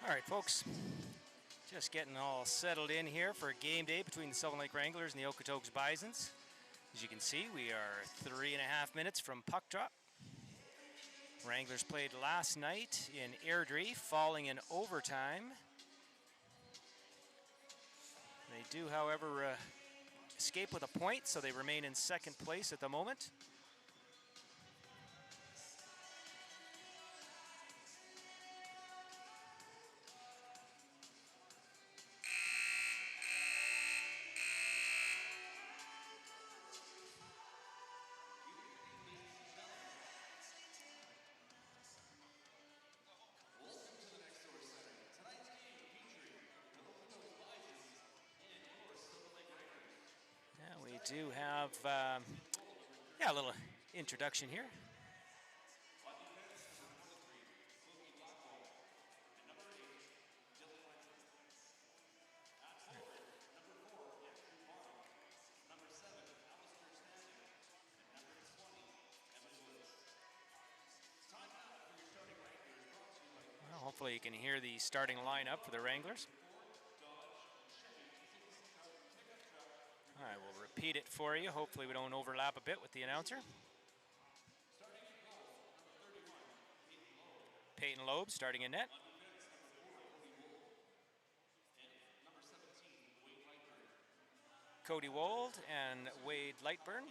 All right, folks, just getting all settled in here for game day between the Sylvan Lake Wranglers and the Okotoks Bisons. As you can see, we are 3.5 minutes from puck drop. Wranglers played last night in Airdrie, falling in overtime. They do, however, escape with a point, so they remain in second place at the moment. Yeah, we do have a little introduction here. Well, hopefully you can hear the starting lineup for the Wranglers. I will repeat it for you. Hopefully we don't overlap a bit with the announcer. Peyton Loeb starting in net. Cody Wold and Wade Lightburn.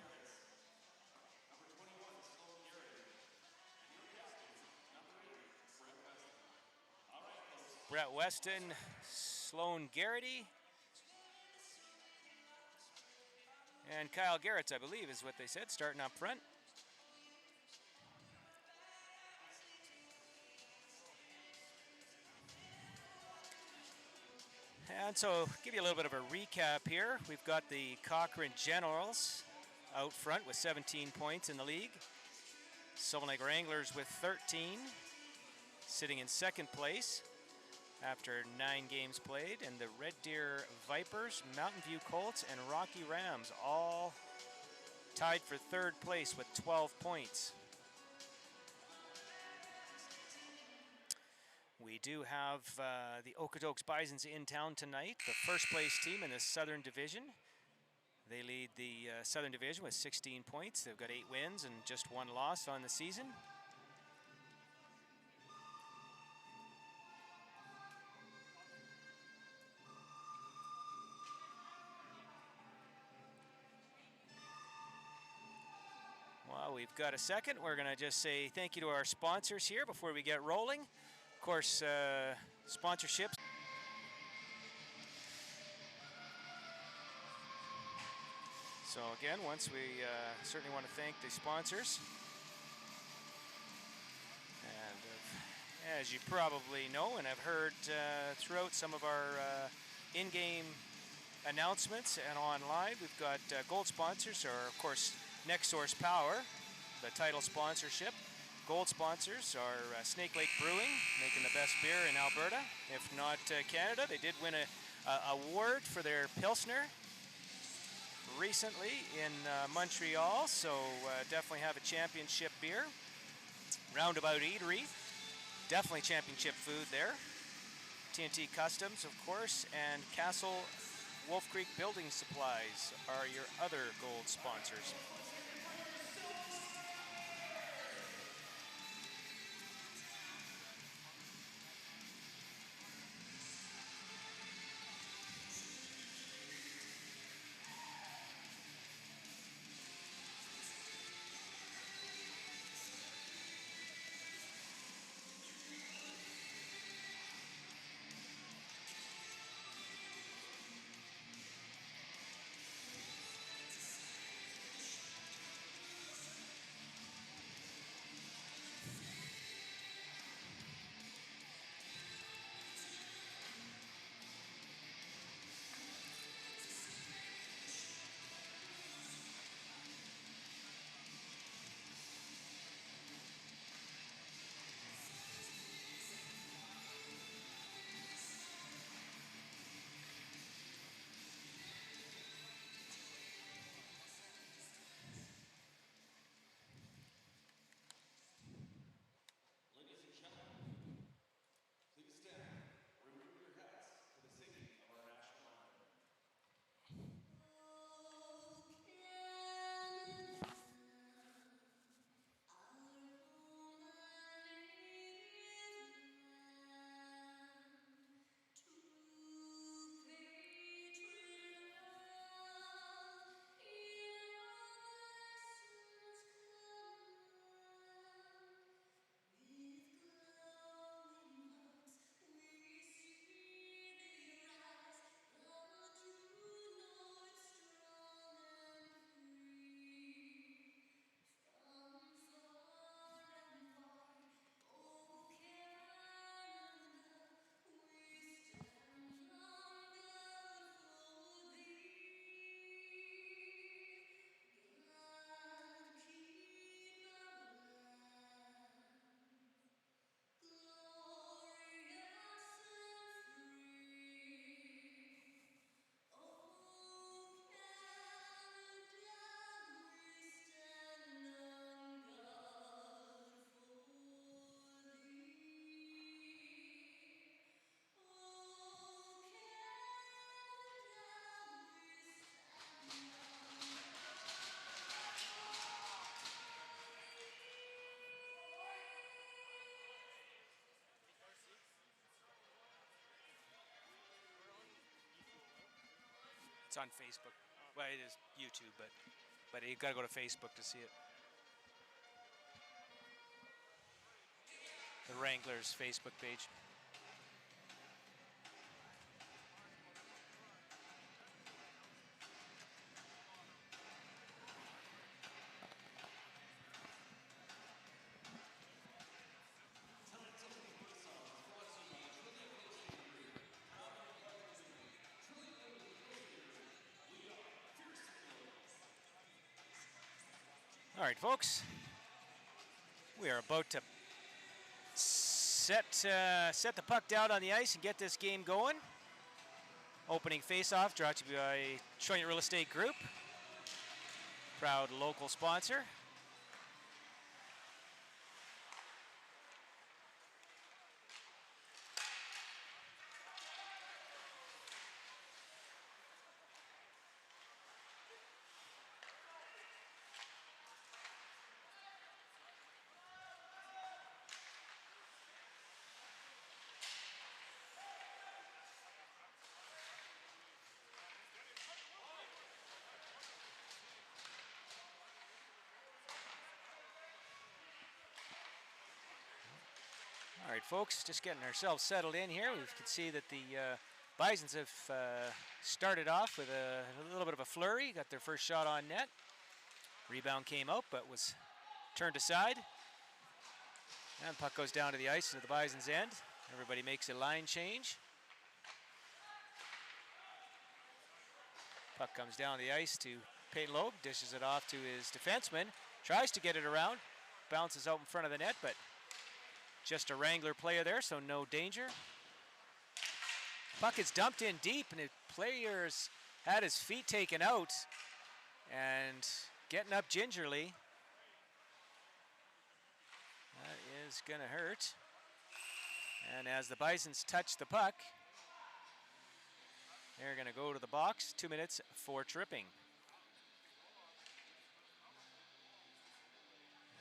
Brett Weston, Sloan Garrity, and Kyle Garretts, I believe, is what they said, starting up front. And so, give you a little bit of a recap here. We've got the Cochrane Generals out front with 17 points in the league. Sylvan Lake Wranglers with 13, sitting in second place after 9 games played. And the Red Deer Vipers, Mountain View Colts, and Rocky Rams all tied for third place with 12 points. We do have the Okotoks Bisons in town tonight, the first place team in the Southern Division. They lead the Southern Division with 16 points. They've got 8 wins and just 1 loss on the season. Well, we've got a second. We're going to just say thank you to our sponsors here before we get rolling. Of course, sponsorships. So again, once we certainly want to thank the sponsors. And as you probably know and have heard throughout some of our in-game announcements and on live, we've got gold sponsors, or of course NexSource Power, the title sponsorship. Gold sponsors are Snake Lake Brewing, making the best beer in Alberta, if not Canada. They did win an award for their Pilsner recently in Montreal, so definitely have a championship beer. Roundabout Eatery, definitely championship food there. TNT Customs, of course, and Castle Wolf Creek Building Supplies are your other gold sponsors. It's on Facebook. Well, it is YouTube, but you got to go to Facebook to see it. The Wranglers Facebook page. All right, folks. We are about to set the puck down on the ice and get this game going. Opening face-off brought to you by Trillium Real Estate Group, proud local sponsor. All right, folks, just getting ourselves settled in here. We can see that the Bisons have started off with a little bit of a flurry, got their first shot on net. Rebound came out, but was turned aside. And puck goes down to the ice, to the Bisons' end. Everybody makes a line change. Puck comes down the ice to Peyton Loeb, dishes it off to his defenseman, tries to get it around, bounces out in front of the net, but just a Wrangler player there, so no danger. Puck is dumped in deep, and the player's had his feet taken out and getting up gingerly. That is going to hurt. And as the Bisons touch the puck, they're going to go to the box. 2 minutes for tripping.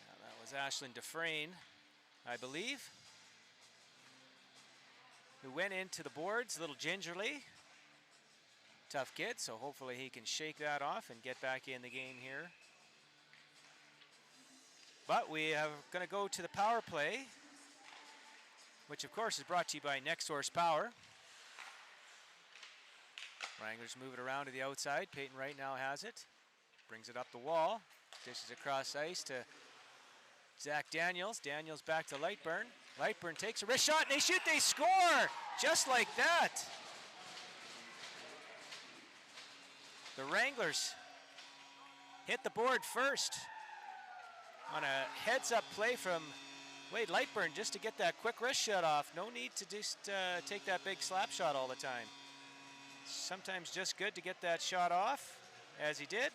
Now, that was Ashlyn Dufresne, I believe, who went into the boards a little gingerly. Tough kid, so hopefully he can shake that off and get back in the game here. But we are going to go to the power play, which of course is brought to you by NexSource Power. Wranglers move it around to the outside. Peyton Wright now has it. Brings it up the wall. Dishes across ice to Zach Daniels. Daniels back to Lightburn. Lightburn takes a wrist shot, and they shoot, they score! Just like that. The Wranglers hit the board first on a heads-up play from Wade Lightburn just to get that quick wrist shot off. No need to just take that big slap shot all the time. Sometimes just good to get that shot off, as he did.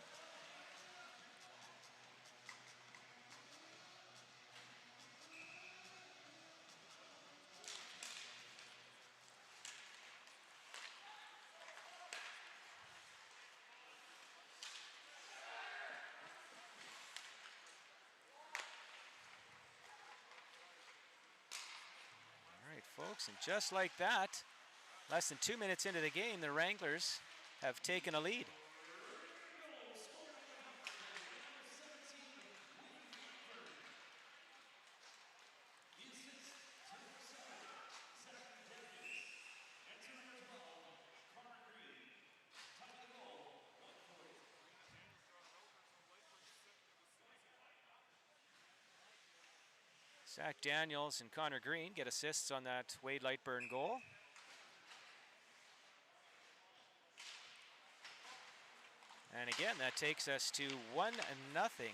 All right, folks, and just like that, less than 2 minutes into the game, the Wranglers have taken a lead. Zach Daniels and Connor Green get assists on that Wade Lightburn goal. And again, that takes us to 1-0 in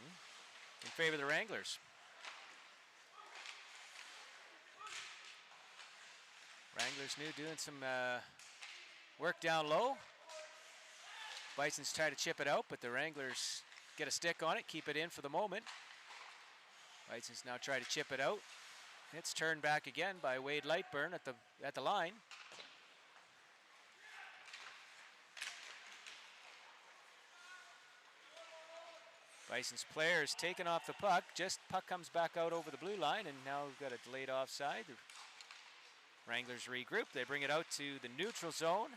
favor of the Wranglers. Wranglers new doing some work down low. Bisons try to chip it out, but the Wranglers get a stick on it, keep it in for the moment. Bisons now try to chip it out. It's turned back again by Wade Lightburn at the line. Bison's player is taken off the puck. Just puck comes back out over the blue line, and now we've got a delayed offside. The Wranglers regroup. They bring it out to the neutral zone.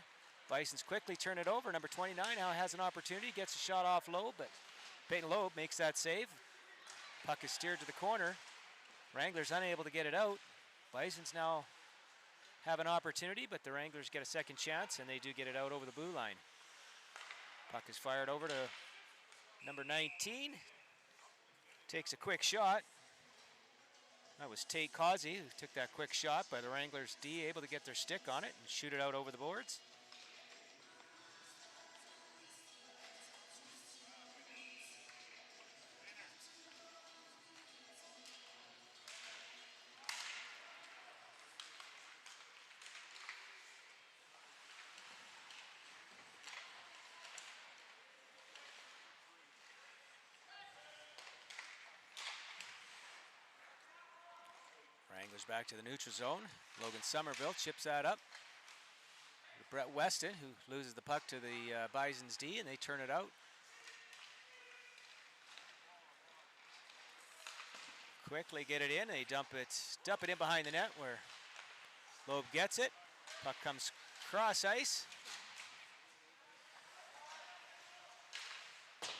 Bisons quickly turn it over. Number 29 now has an opportunity, gets a shot off Loeb, but Peyton Loeb makes that save. Puck is steered to the corner. Wranglers unable to get it out. Bisons now have an opportunity, but the Wranglers get a second chance, and they do get it out over the blue line. Puck is fired over to number 19. Takes a quick shot. That was Tate Causey who took that quick shot, but the Wranglers D able to get their stick on it and shoot it out over the boards. Wranglers back to the neutral zone. Logan Somerville chips that up. Brett Weston, who loses the puck to the Bisons D, and they turn it out. Quickly get it in. They dump it in behind the net where Loeb gets it. Puck comes cross ice.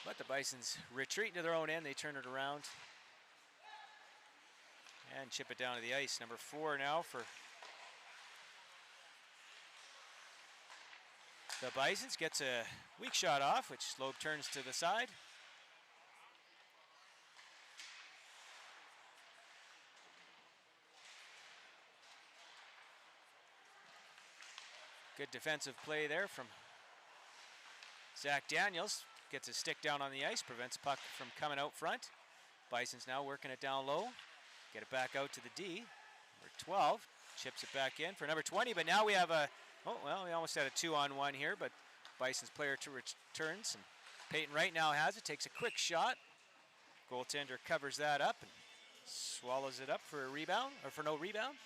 But the Bisons retreat to their own end. They turn it around and chip it down to the ice. Number 4 now for the Bisons. Gets a weak shot off, which Loeb turns to the side. Good defensive play there from Zach Daniels. Gets his stick down on the ice, prevents puck from coming out front. Bisons now working it down low. Get it back out to the D. Number 12 chips it back in for number 20, but now we have we almost had a 2-on-1 here, but Bison's player returns, and Peyton Wright now has it, takes a quick shot. Goaltender covers that up and swallows it up for a rebound, or for no rebound.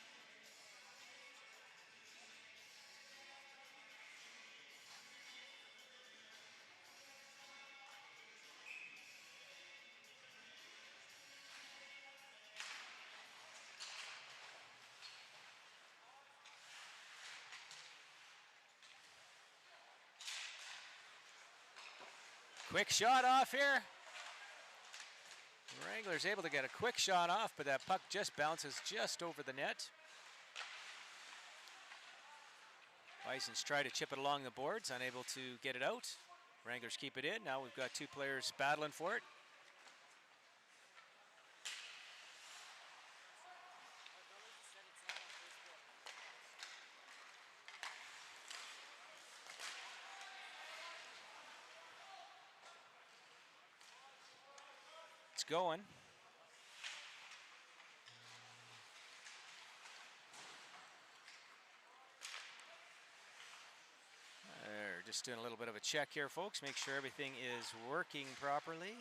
Quick shot off here. Wranglers able to get a quick shot off, but that puck just bounces just over the net. Bisons try to chip it along the boards, unable to get it out. Wranglers keep it in. Now we've got two players battling for it. Going. Just doing a little bit of a check here, folks. Make sure everything is working properly.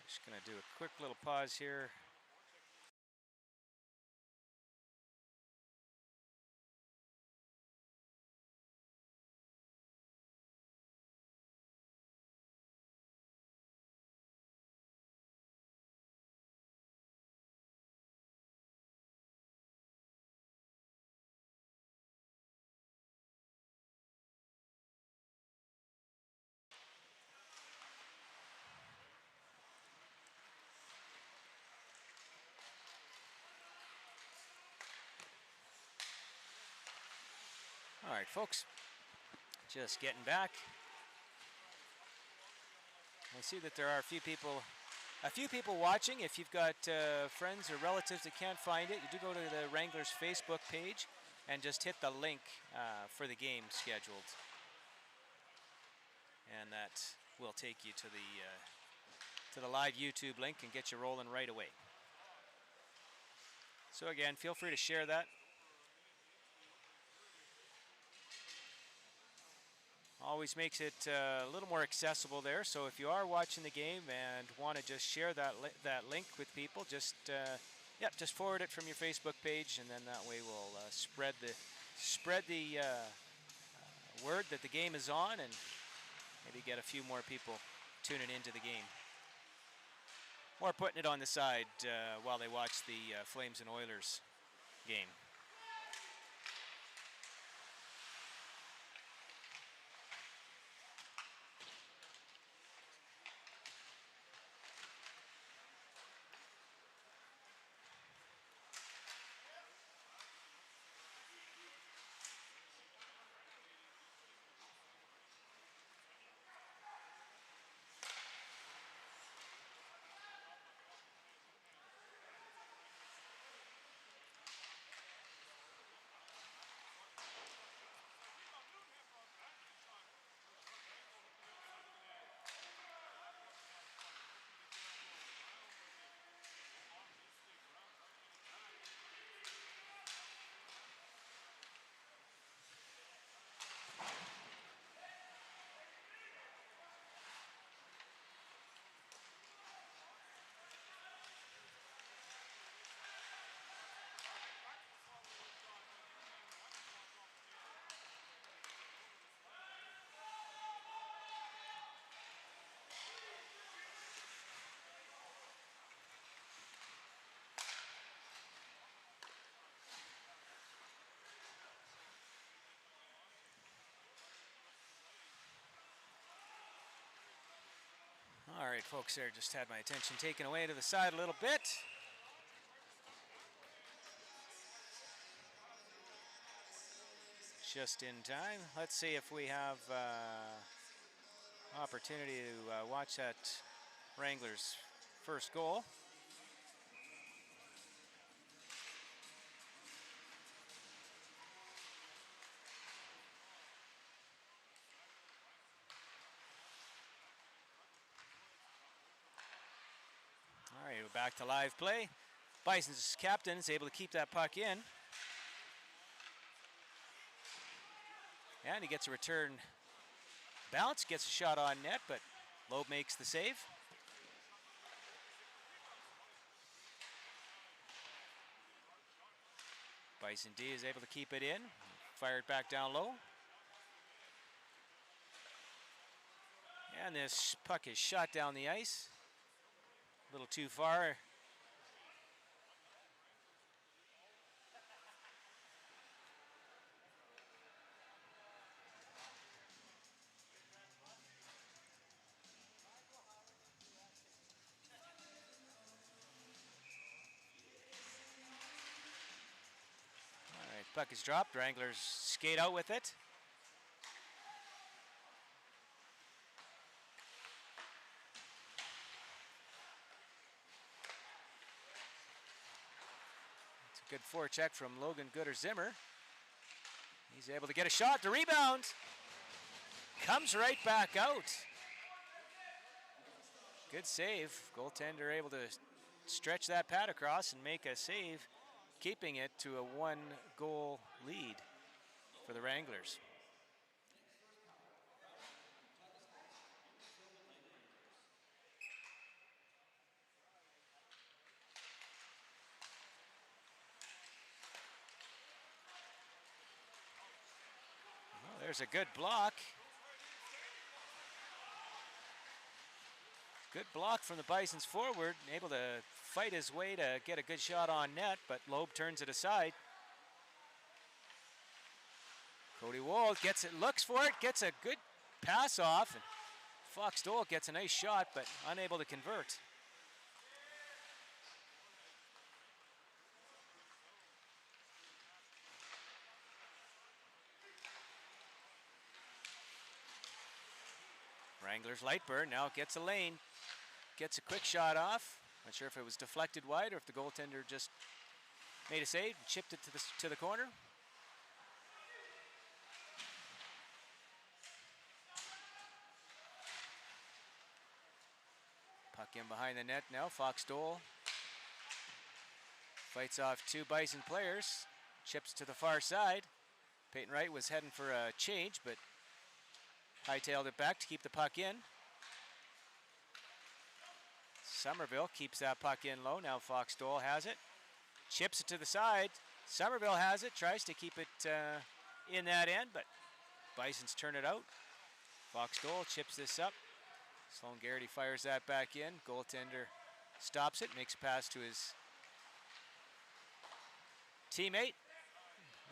Just going to do a quick little pause here. All right, folks, just getting back. I see that there are a few people watching. If you've got friends or relatives that can't find it, you do go to the Wranglers Facebook page and just hit the link for the game scheduled. And that will take you to the live YouTube link and get you rolling right away. So again, feel free to share that always makes it a little more accessible there. So if you are watching the game and want to just share that link with people, just just forward it from your Facebook page, and then that way we'll spread the word that the game is on, and maybe get a few more people tuning into the game, or putting it on the side while they watch the Flames and Oilers game. All right, folks, there just had my attention taken away to the side a little bit. Just in time. Let's see if we have opportunity to watch that Wranglers' first goal. All right, we're back to live play. Bison's captain is able to keep that puck in. And he gets a return bounce, gets a shot on net, but Loeb makes the save. Bison D is able to keep it in, fire it back down low. And this puck is shot down the ice. A little too far. All right, puck is dropped. Wranglers skate out with it. Good forecheck from Logan Gooder-Zimmer. He's able to get a shot, the rebound. Comes right back out. Good save. Goaltender able to stretch that pad across and make a save, keeping it to a 1-goal lead for the Wranglers. There's a good block. Good block from the Bisons forward, able to fight his way to get a good shot on net, but Loeb turns it aside. Cody Wold gets it, looks for it, gets a good pass off, and Fox Dole gets a nice shot, but unable to convert. Wranglers Lightburn now gets a lane, gets a quick shot off. Not sure if it was deflected wide or if the goaltender just made a save and chipped it to the corner. Puck in behind the net now. Fox Dole fights off 2 Bison players, chips to the far side. Peyton Wright was heading for a change, but Hightailed it back to keep the puck in. Somerville keeps that puck in low. Now Fox Dole has it. Chips it to the side. Somerville has it. Tries to keep it in that end, but Bisons turn it out. Fox Dole chips this up. Sloan Garrity fires that back in. Goaltender stops it, makes a pass to his teammate.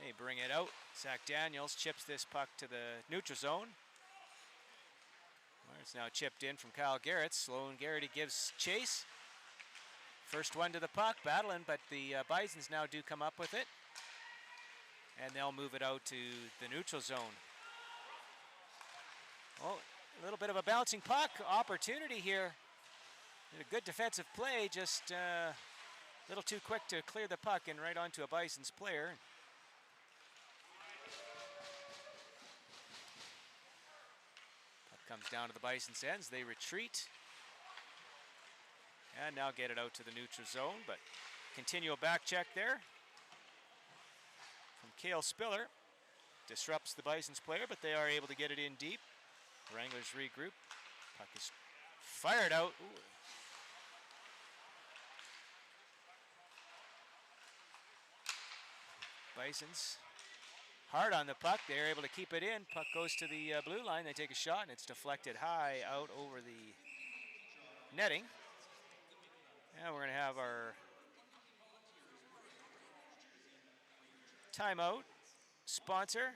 They bring it out. Zach Daniels chips this puck to the neutral zone. Well, it's now chipped in from Kyle Garrett. Sloan Garrity gives chase. First one to the puck, battling, but the Bisons now do come up with it. And they'll move it out to the neutral zone. Oh, a little bit of a bouncing puck opportunity here. Did a good defensive play, just a little too quick to clear the puck and right onto a Bisons player. Puck comes down to the Bisons' ends. They retreat. And now get it out to the neutral zone, but continual back check there from Cale Spiller. Disrupts the Bisons player, but they are able to get it in deep. Wranglers regroup. Puck is fired out. Ooh. Bisons hard on the puck. They're able to keep it in. Puck goes to the blue line. They take a shot, and it's deflected high out over the netting. And we're going to have our timeout. Sponsor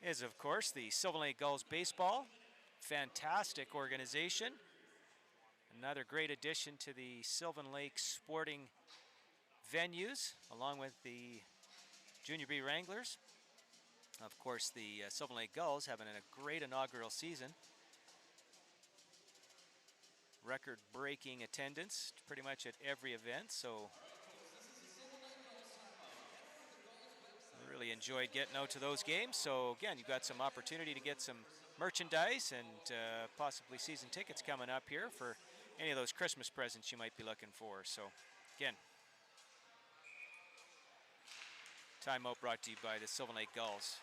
is, of course, the Sylvan Lake Gulls Baseball. Fantastic organization. Another great addition to the Sylvan Lake sporting venues, along with the Junior B Wranglers. Of course, the Sylvan Lake Gulls having a great inaugural season. Record-breaking attendance pretty much at every event, so I really enjoyed getting out to those games. So again, you've got some opportunity to get some merchandise and possibly season tickets coming up here for any of those Christmas presents you might be looking for. So again, timeout brought to you by the Sylvan Lake Gulls.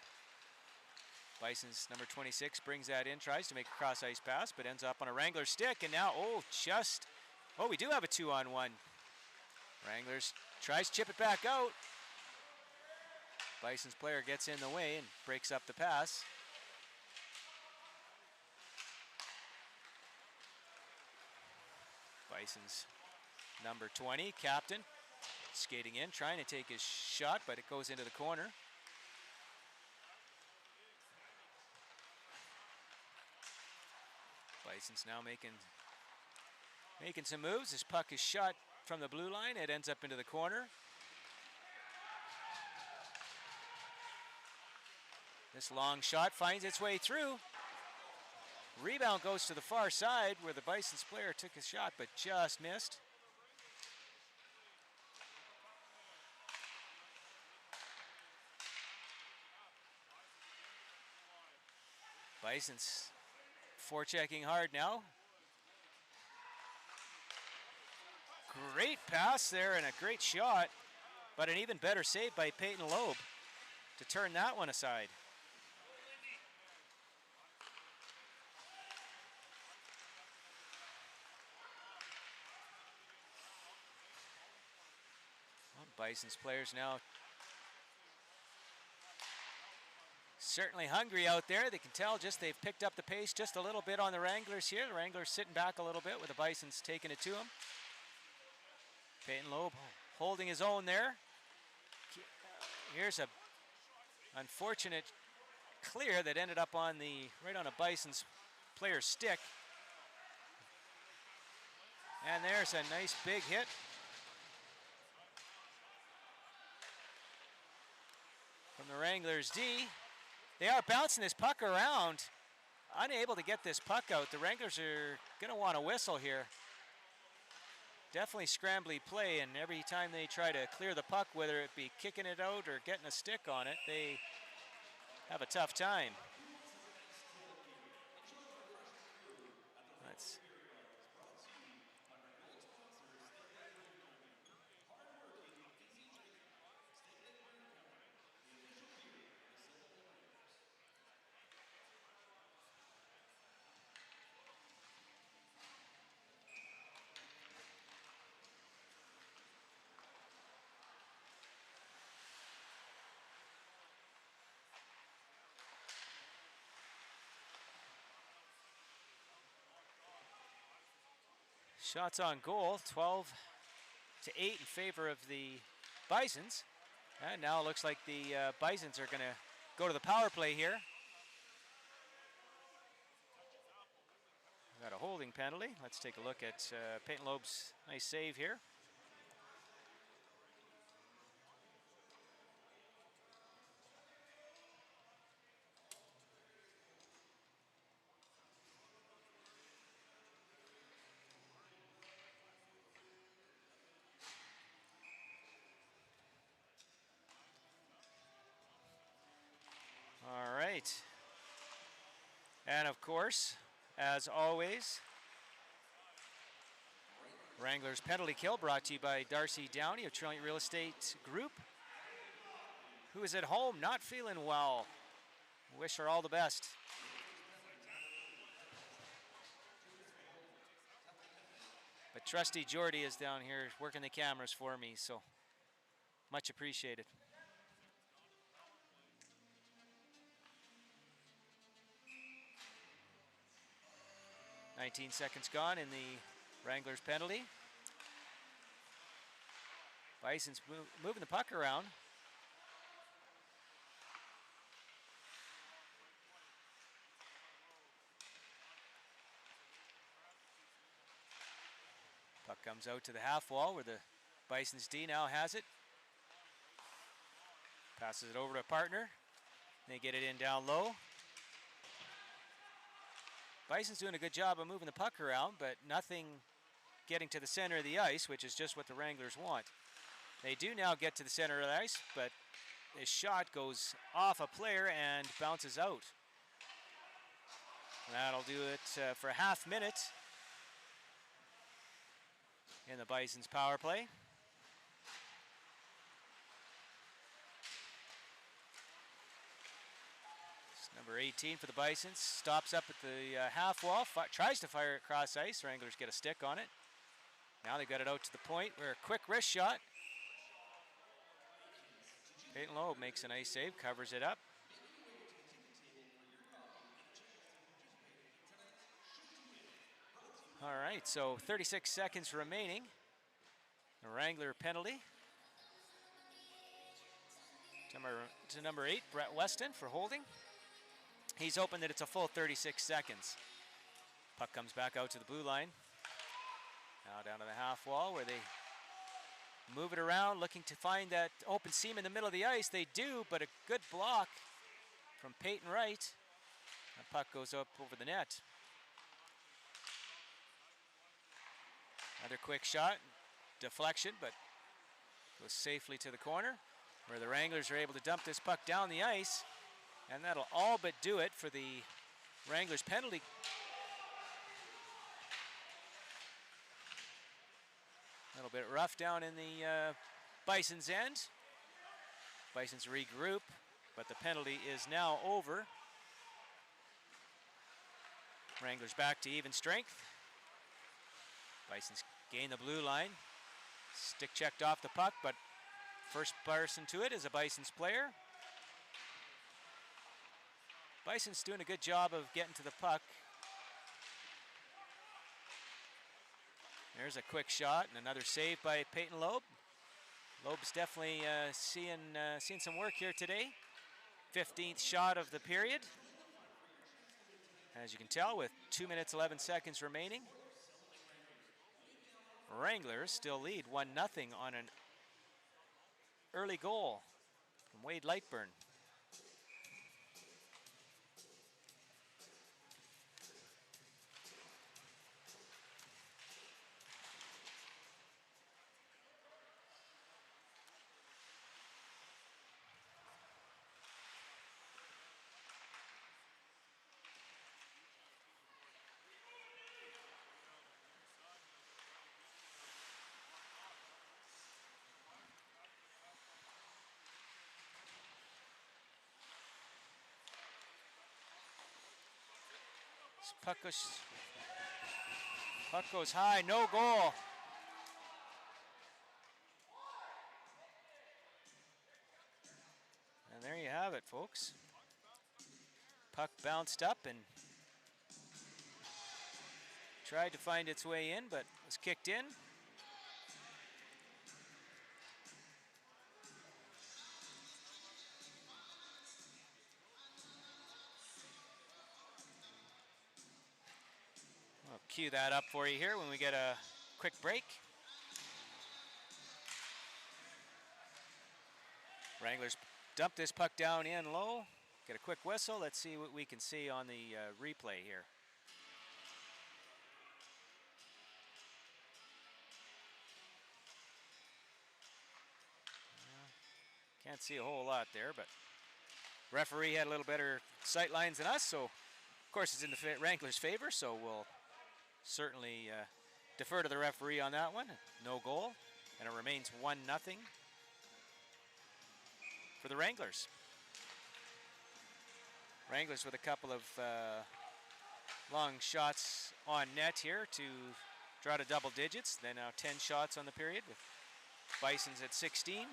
Bisons number 26 brings that in, tries to make a cross-ice pass, but ends up on a Wrangler stick, and now, we do have a 2-on-1. Wranglers tries to chip it back out. Bisons player gets in the way and breaks up the pass. Bisons number 20, captain, skating in, trying to take his shot, but it goes into the corner. Bisons now making some moves. This puck is shot from the blue line. It ends up into the corner. This long shot finds its way through. Rebound goes to the far side where the Bisons player took a shot but just missed. Bisons forechecking hard now. Great pass there and a great shot, but an even better save by Peyton Loeb to turn that one aside. Well, Bisons players now certainly hungry out there. They can tell they've picked up the pace just a little bit on the Wranglers here. The Wranglers sitting back a little bit with the Bisons taking it to them. Peyton Loeb holding his own there. Here's a unfortunate clear that ended up on right on a Bisons player's stick. And there's a nice big hit. From the Wranglers D. They are bouncing this puck around, unable to get this puck out. The Wranglers are going to want a whistle here. Definitely scrambly play, and every time they try to clear the puck, whether it be kicking it out or getting a stick on it, they have a tough time. Shots on goal, 12-8 in favor of the Bisons. And now it looks like the Bisons are going to go to the power play here. Got a holding penalty. Let's take a look at Peyton Loeb's nice save here. All right. And of course, as always, Wranglers penalty kill brought to you by Darcy Downey of Trilliant Real Estate Group, who is at home not feeling well. Wish her all the best. But trusty Jordy is down here working the cameras for me, so much appreciated. 19 seconds gone in the Wranglers penalty. Bison's moving the puck around. Puck comes out to the half wall where the Bison's D now has it. Passes it over to a partner. They get it in down low. Bison's doing a good job of moving the puck around, but nothing getting to the center of the ice, which is just what the Wranglers want. They do now get to the center of the ice, but this shot goes off a player and bounces out. That'll do it for a half minute in the Bison's power play. Number 18 for the Bisons stops up at the half wall, tries to fire it across ice. Wranglers get a stick on it. Now they've got it out to the point where a quick wrist shot. Peyton Loeb makes a nice save, covers it up. All right, so 36 seconds remaining. The Wrangler penalty. To number 8, Brett Weston for holding. He's hoping that it's a full 36 seconds. Puck comes back out to the blue line. Now down to the half wall where they move it around, looking to find that open seam in the middle of the ice. They do, but a good block from Peyton Wright. The puck goes up over the net. Another quick shot, deflection, but goes safely to the corner where the Wranglers are able to dump this puck down the ice. And that'll all but do it for the Wranglers penalty. A little bit rough down in the Bison's end. Bison's regroup, but the penalty is now over. Wranglers back to even strength. Bison's gain the blue line. Stick checked off the puck, but first person to it is a Bison's player. Bison's doing a good job of getting to the puck. There's a quick shot and another save by Peyton Loeb. Loeb's definitely seeing some work here today. 15th shot of the period. As you can tell, with 2 minutes 11 seconds remaining. Wranglers still lead 1-0 on an early goal from Wade Lightburn. Puck goes high, no goal. And there you have it, folks. Puck bounced up and Tried to find its way in, but was kicked in. I'll cue that up for you here when we get a quick break. Wranglers dump this puck down in low. Get a quick whistle. Let's see what we can see on the replay here. Can't see a whole lot there, but referee had a little better sight lines than us, so of course it's in the Wranglers' favor, so we'll certainly defer to the referee on that one. No goal, and it remains 1-0 for the Wranglers. Wranglers with a couple of long shots on net here to draw to double digits. Then now 10 shots on the period with Bisons at 16.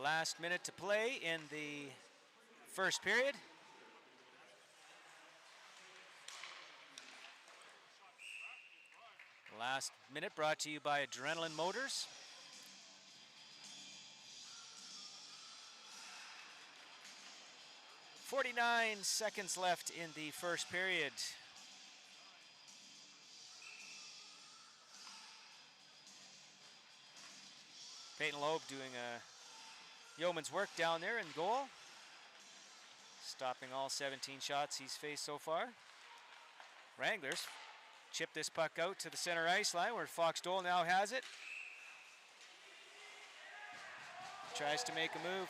Last minute to play in the first period. Last minute brought to you by Adrenaline Motors. .49 seconds left in the first period. Peyton Loeb doing a yeoman's work down there in goal, stopping all 17 shots he's faced so far. Wranglers chip this puck out to the center ice line where Fox Dole now has it. Tries to make a move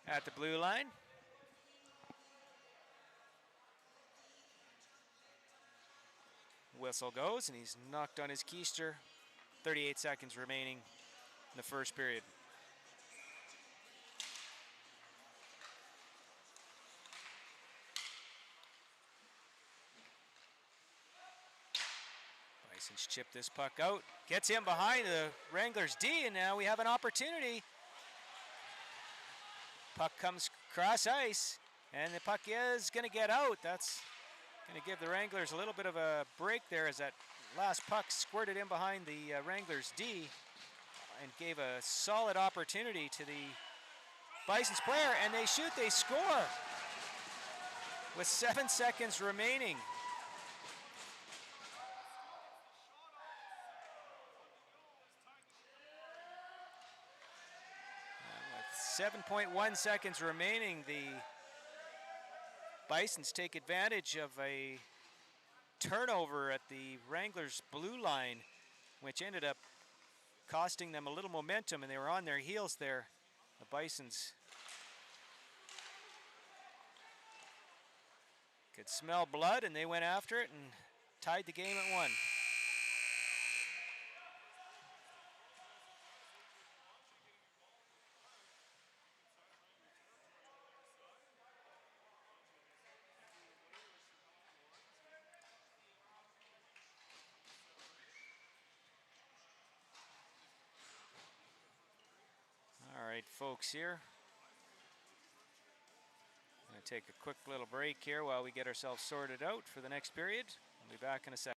at the blue line. Whistle goes and he's knocked on his keister. 38 seconds remaining in the first period. Bisons chip this puck out. Gets him behind the Wranglers D, and now we have an opportunity. Puck comes cross ice, and the puck is going to get out. That's going to give the Wranglers a little bit of a break there as that last puck squirted in behind the Wranglers D and gave a solid opportunity to the Bisons player, and they shoot, they score with 7 seconds remaining. With 7.1 seconds remaining, the Bisons take advantage of a turnover at the Wranglers blue line, which ended up costing them a little momentum, and they were on their heels there. The Bisons could smell blood, and they went after it and tied the game at 1. All right, folks, here. Going to take a quick little break here while we get ourselves sorted out for the next period. We'll be back in a second.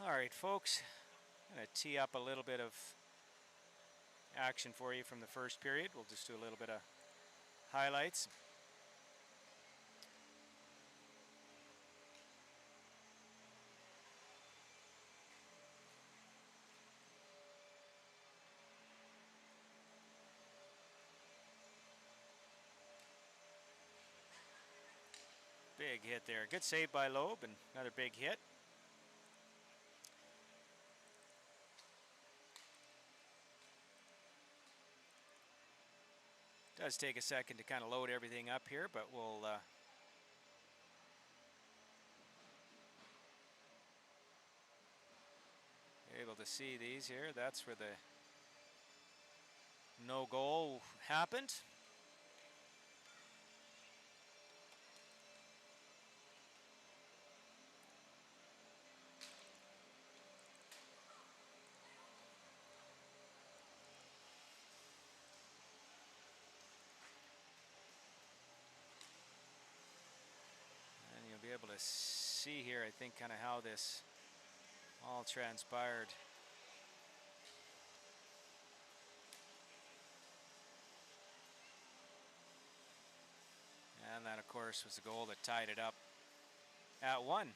All right, folks, I'm going to tee up a little bit of action for you from the first period. We'll just do a little bit of highlights. Big hit there. Good save by Loeb, and another big hit. Does take a second to kind of load everything up here, but we'll be able to see these here. That's where the no goal happened. And you'll be able to see here, I think, kind of how this all transpired. And that, of course, was the goal that tied it up at 1.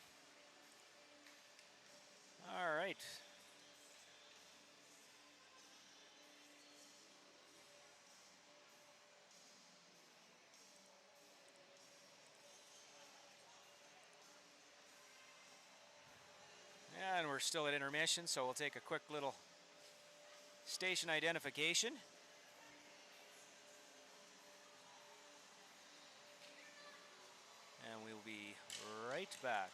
All right. And we're still at intermission, so we'll take a quick little station identification. And we'll be right back.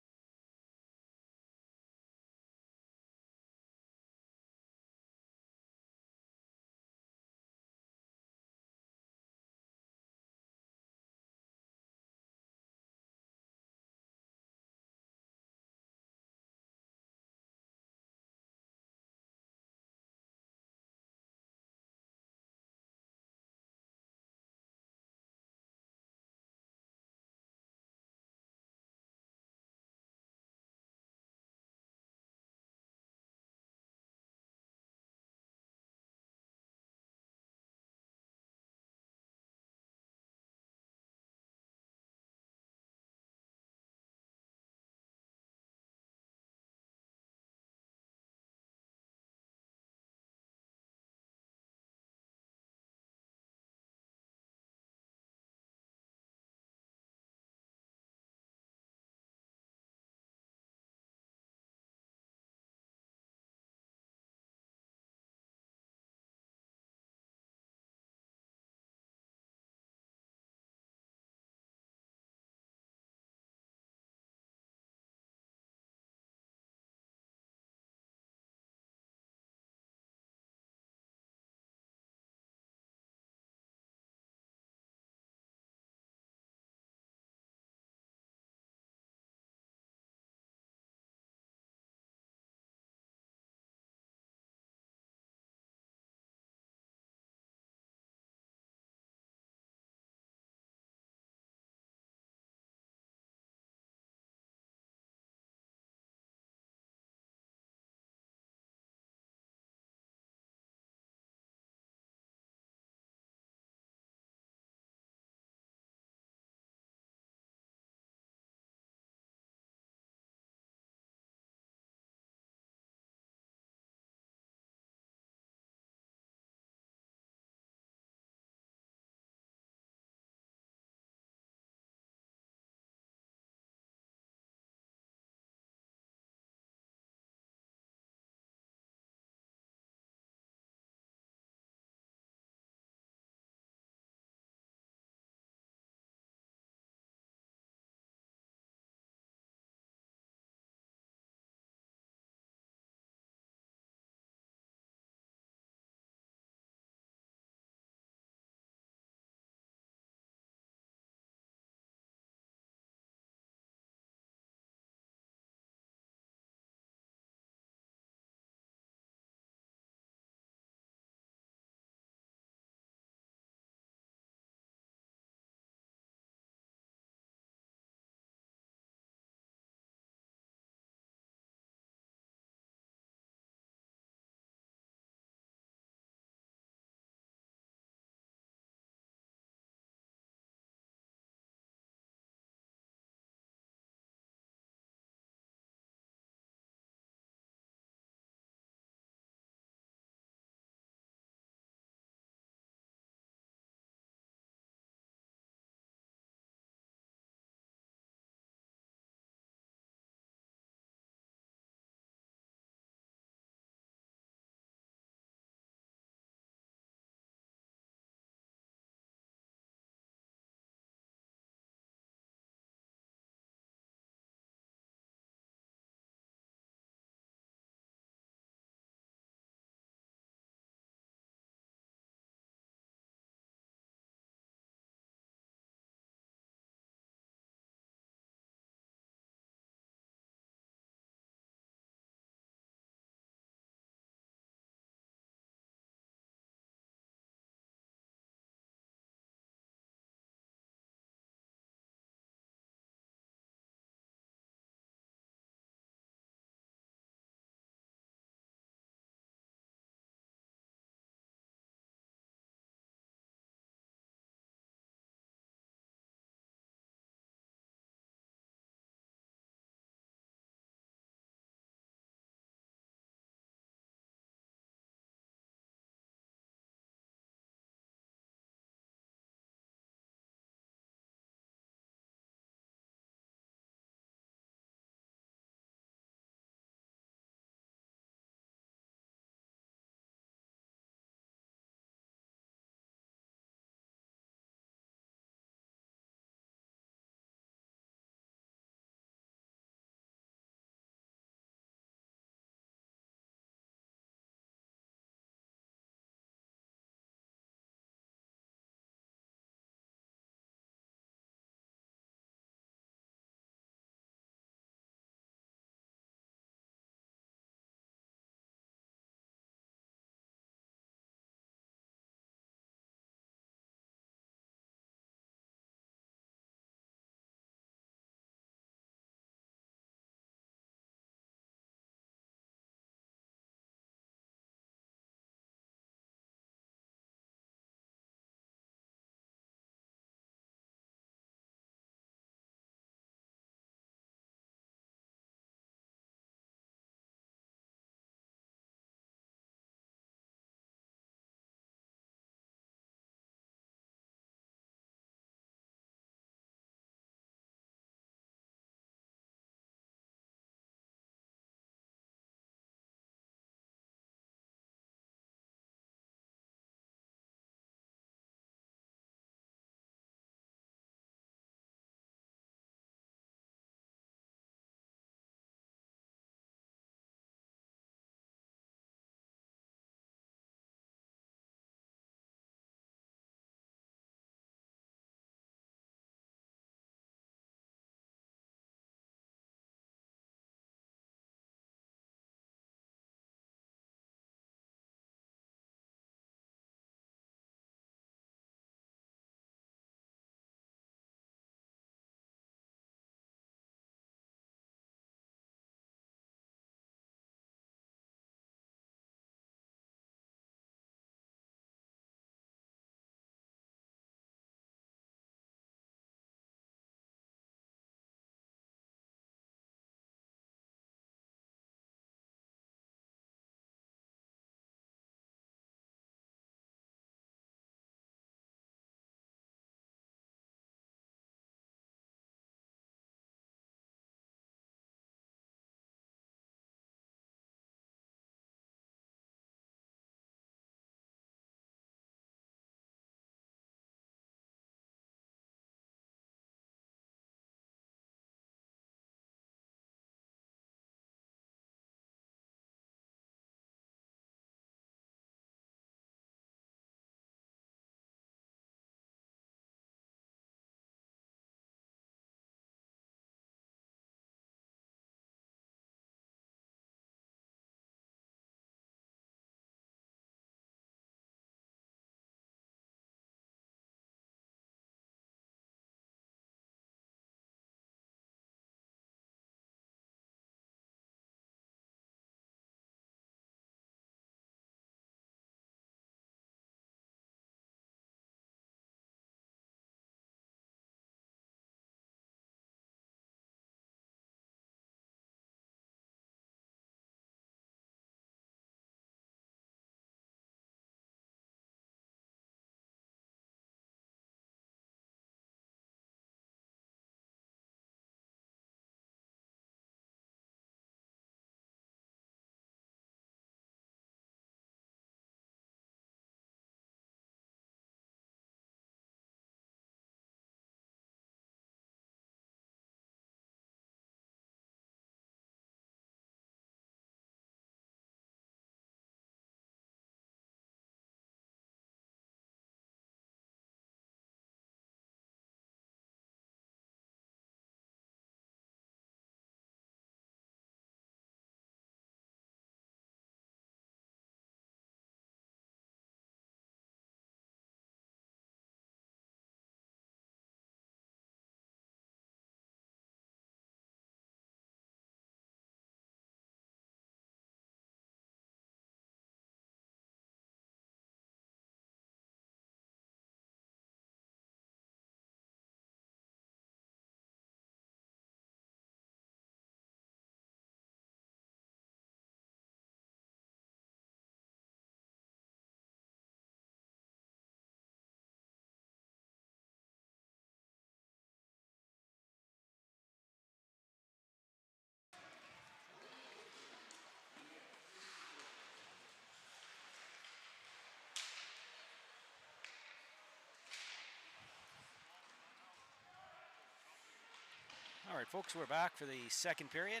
All right, folks, we're back for the second period.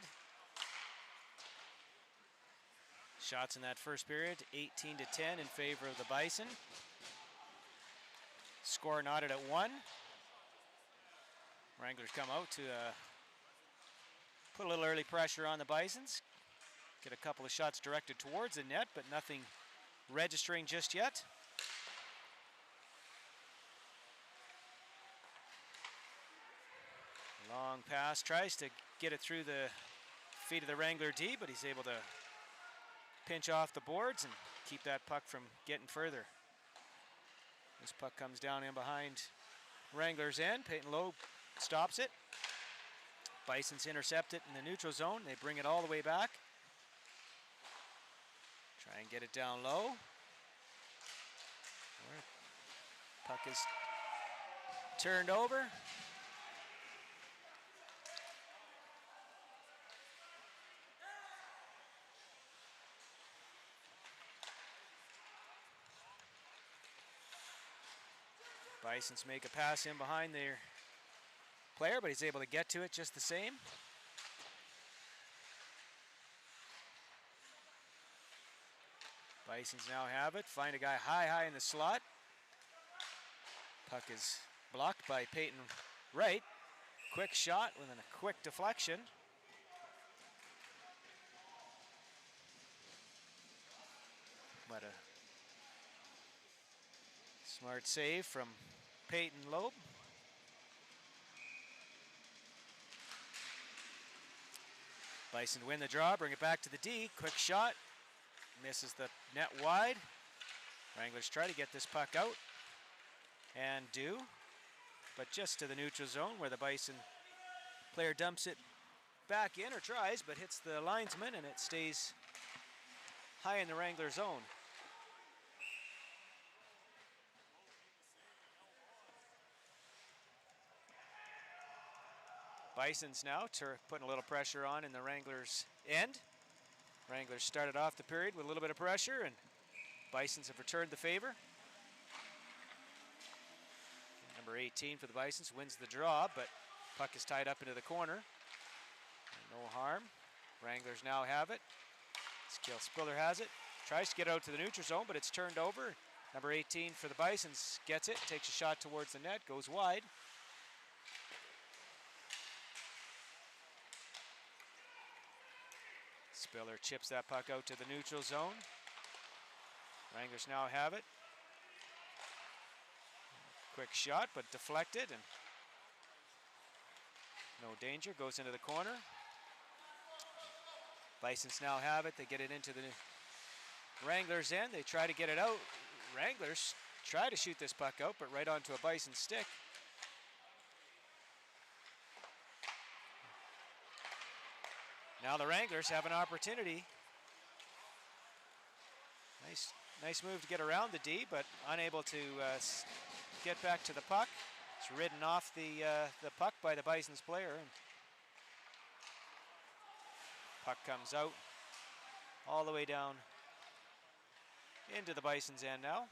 Shots in that first period, 18-10 in favor of the Bison. Score knotted at 1. Wranglers come out to put a little early pressure on the Bisons. Get a couple of shots directed towards the net, but nothing registering just yet. Long pass, tries to get it through the feet of the Wrangler D, but he's able to pinch off the boards and keep that puck from getting further. This puck comes down in behind Wrangler's end. Peyton Loeb stops it. Bisons intercept it in the neutral zone. They bring it all the way back. Try and get it down low. Puck is turned over. Bisons make a pass in behind their player, but he's able to get to it just the same. Bisons now have it. Find a guy high in the slot. Puck is blocked by Peyton Wright. Quick shot with a quick deflection. But a smart save from Peyton Loeb. Bison win the draw, bring it back to the D. Quick shot. Misses the net wide. Wranglers try to get this puck out. And do. But just to the neutral zone where the Bison player dumps it back in, or tries, but hits the linesman, and it stays high in the Wrangler zone. Bisons now putting a little pressure on in the Wranglers' end. Wranglers started off the period with a little bit of pressure, and Bisons have returned the favor. Number 18 for the Bisons wins the draw, but puck is tied up into the corner. No harm. Wranglers now have it. Skill Spiller has it. Tries to get out to the neutral zone, but it's turned over. Number 18 for the Bisons gets it, takes a shot towards the net, goes wide. Spiller chips that puck out to the neutral zone. Wranglers now have it. Quick shot, but deflected, and no danger. Goes into the corner. Bisons now have it. They get it into the Wranglers' end. They try to get it out. Wranglers try to shoot this puck out, but right onto a Bison stick. Now the Wranglers have an opportunity. Nice move to get around the D, but unable to get back to the puck. It's ridden off the puck by the Bison's player. And puck comes out all the way down into the Bison's end now.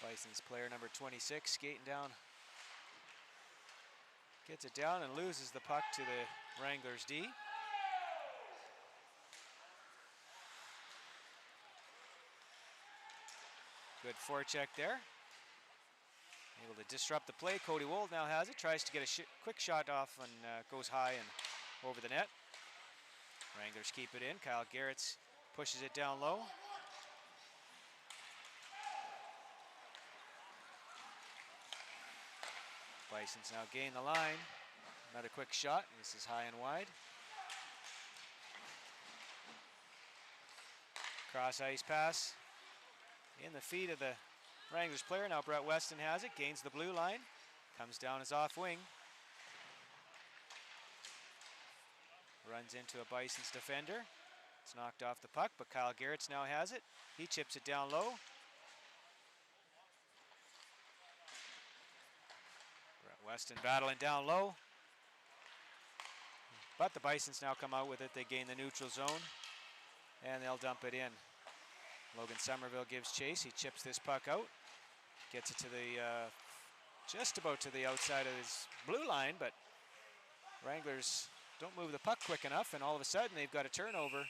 Bison's player number 26 skating down. Gets it down and loses the puck to the Wranglers D. Good forecheck there. Able to disrupt the play. Cody Wold now has it. Tries to get a quick shot off and goes high and over the net. Wranglers keep it in. Kyle Garretts pushes it down low. Bisons now gain the line. Another quick shot. This is high and wide. Cross ice pass in the feet of the Wranglers player. Now Brett Weston has it. Gains the blue line. Comes down his off wing. Runs into a Bison's defender. It's knocked off the puck, but Kyle Garretts now has it. He chips it down low. Weston battling down low. But the Bisons now come out with it. They gain the neutral zone, and they'll dump it in. Logan Somerville gives chase. He chips this puck out. Gets it to the, just about to the outside of his blue line, but Wranglers don't move the puck quick enough, and all of a sudden they've got a turnover.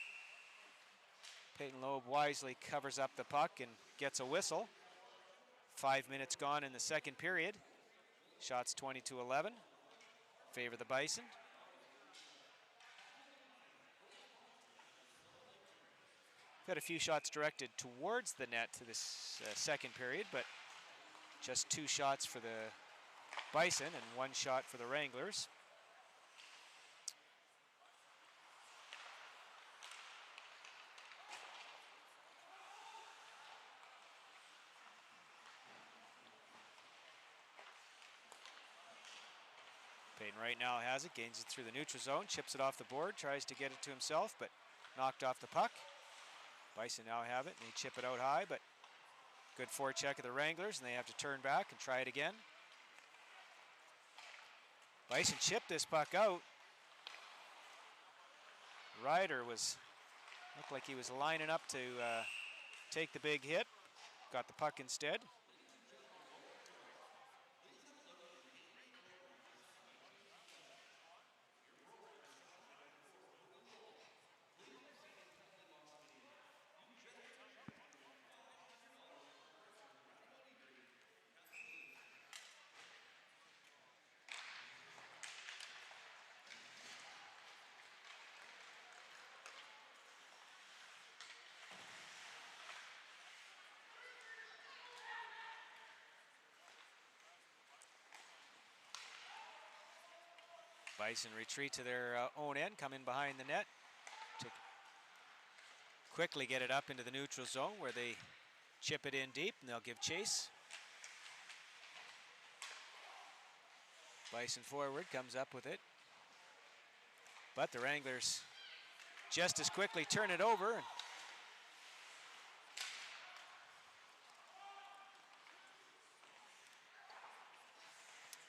Peyton Loeb wisely covers up the puck and gets a whistle. 5 minutes gone in the second period. Shots 20-11. Favor the Bison. Got a few shots directed towards the net to this second period, but just 2 shots for the Bison and 1 shot for the Wranglers. Payton right now has it, gains it through the neutral zone, chips it off the board, tries to get it to himself, but knocked off the puck. Bison now have it, and they chip it out high, but good forecheck of the Wranglers, and they have to turn back and try it again. Bison chipped this puck out. Ryder looked like he was lining up to take the big hit. Got the puck instead. Bison retreat to their own end, come in behind the net to quickly get it up into the neutral zone where they chip it in deep, and they'll give chase. Bison forward comes up with it, but the Wranglers just as quickly turn it over.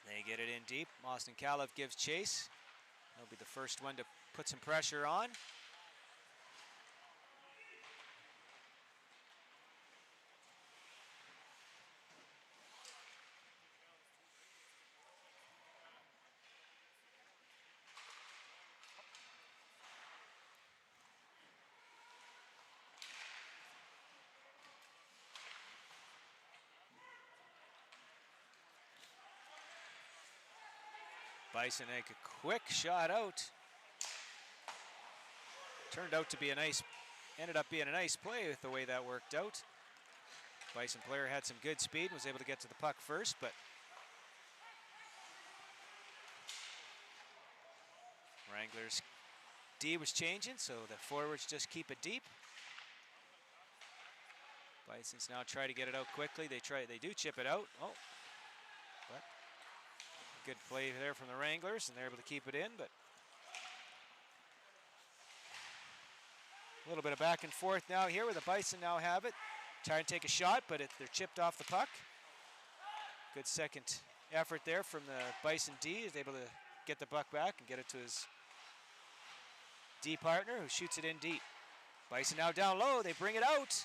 They get it in deep. Austin Califf gives chase. He'll be the first one to put some pressure on. Bison make a quick shot out. Turned out to be ended up being a nice play with the way that worked out. Bison player had some good speed, was able to get to the puck first, but Wranglers D was changing, so the forwards just keep it deep. Bisons now try to get it out quickly. They do chip it out. Oh, but good play there from the Wranglers, and they're able to keep it in, but a little bit of back and forth now here where the Bison now have it. Trying to take a shot, but they're chipped off the puck. Good second effort there from the Bison D. Is able to get the puck back and get it to his D partner, who shoots it in deep. Bison now down low. They bring it out.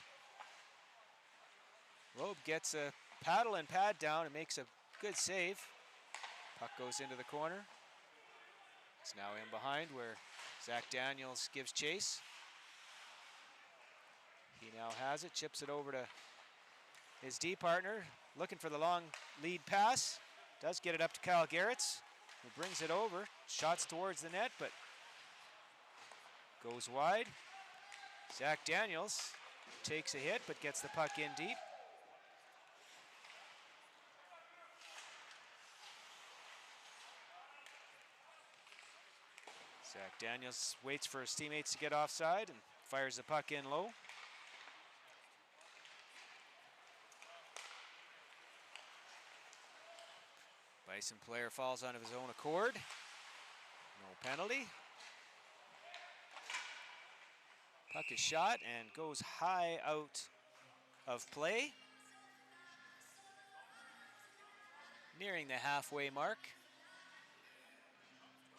Loeb gets a paddle and pad down and makes a good save. Puck goes into the corner. It's now in behind where Zach Daniels gives chase. He now has it, chips it over to his D partner, looking for the long lead pass. Does get it up to Kyle Garretts, who brings it over. Shots towards the net, but goes wide. Zach Daniels takes a hit, but gets the puck in deep. Zach Daniels waits for his teammates to get offside and fires the puck in low. Bison player falls on of his own accord. No penalty. Puck is shot and goes high out of play. Nearing the halfway mark.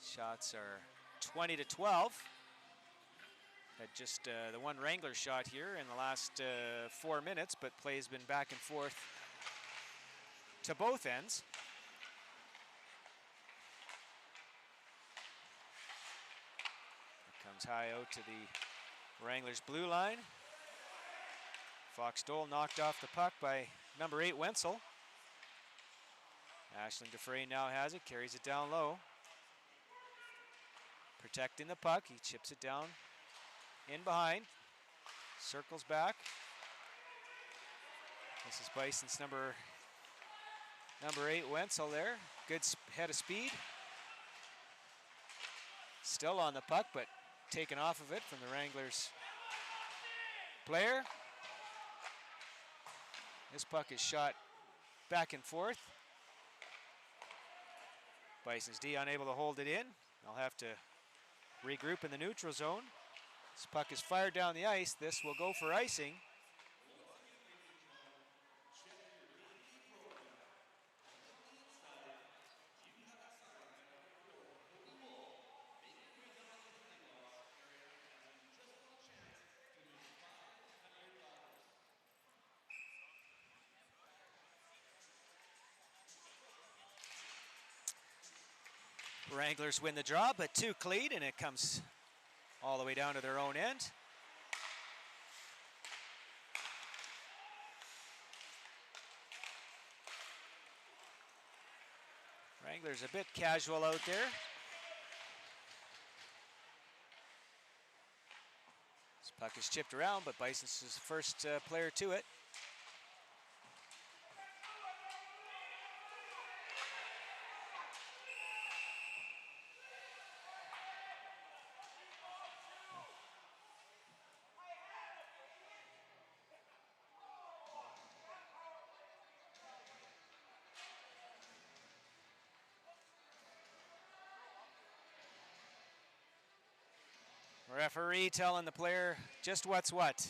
Shots are 20-12. Had just the one Wrangler shot here in the last 4 minutes, but play has been back and forth to both ends. It comes high out to the Wranglers blue line. Fox Dole knocked off the puck by number 8, Wenzel. Ashlyn Dufresne now has it, carries it down low. Protecting the puck, he chips it down in behind. Circles back. This is Bison's number 8, Wenzel there. Good head of speed. Still on the puck, but taken off of it from the Wranglers player. This puck is shot back and forth. Bison's D unable to hold it in. They'll have to regroup in the neutral zone. This puck is fired down the ice. This will go for icing. Wranglers win the draw, but too clean, and it comes all the way down to their own end. Wranglers a bit casual out there. This puck is chipped around, but Bison's is the first player to it. Referee telling the player just what's what.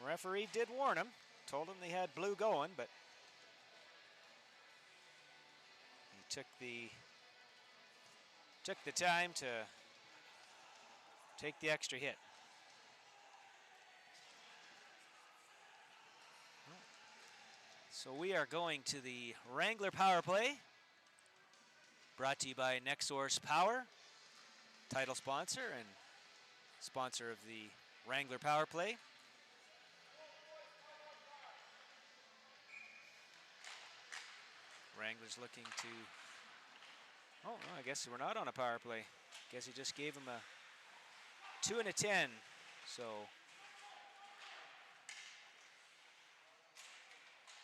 Referee did warn him, told him they had blue going, but he took the time to take the extra hit. So we are going to the Wrangler power play, brought to you by NexSource Power, title sponsor and sponsor of the Wrangler power play. Wranglers looking to, oh, no, I guess we're not on a power play. Guess he just gave him a 2 and a 10, so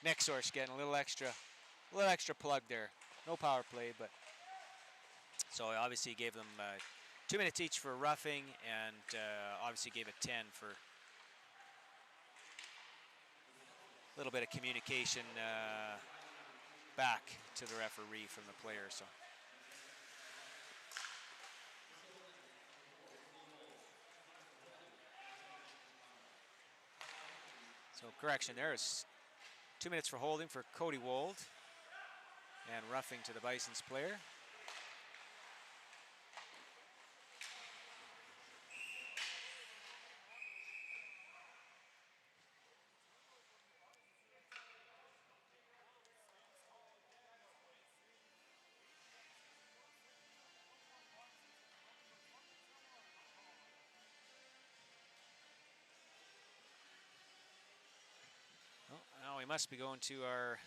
NexSource getting a little extra plug there. No power play, but so I obviously gave them 2 minutes each for roughing, and obviously gave a 10 for a little bit of communication back to the referee from the player. So correction there is 2 minutes for holding for Cody Wold, and roughing to the Bison's player. Now we must be going to our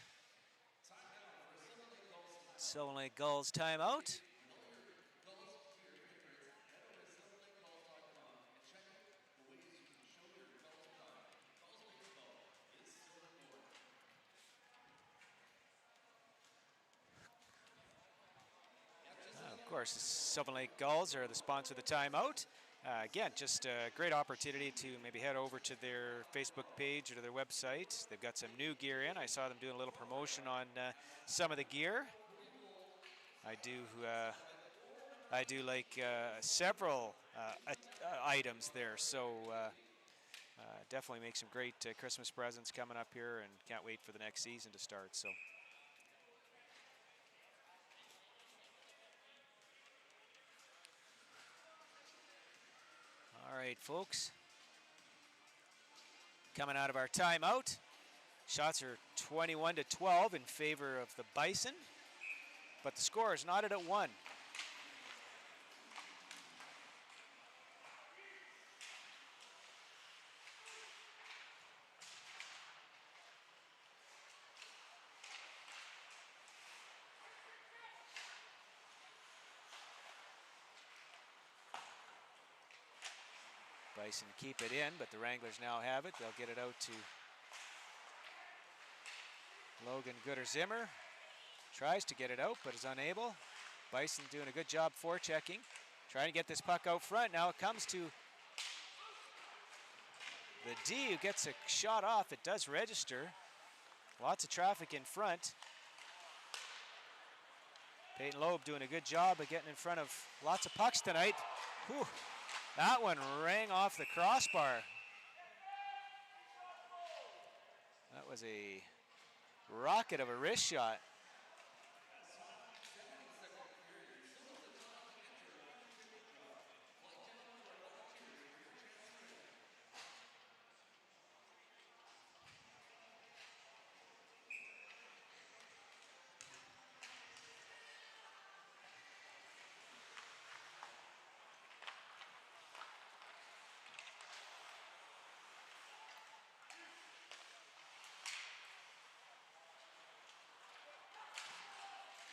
Sylvan Lake Gulls timeout. Of course, the Sylvan Lake Gulls are the sponsor of the timeout. Again, just a great opportunity to maybe head over to their Facebook page or to their website. They've got some new gear in. I saw them doing a little promotion on some of the gear. I do like several items there, so definitely make some great Christmas presents coming up here, and can't wait for the next season to start. So right, folks. Coming out of our timeout. Shots are 21-12 in favor of the Bison, but the score is knotted at 1. Bison keep it in, but the Wranglers now have it. They'll get it out to Logan Gooder-Zimmer. Tries to get it out, but is unable. Bison doing a good job forechecking. Trying to get this puck out front. Now it comes to the D, who gets a shot off. It does register. Lots of traffic in front. Peyton Loeb doing a good job of getting in front of lots of pucks tonight. Whew. That one rang off the crossbar. That was a rocket of a wrist shot.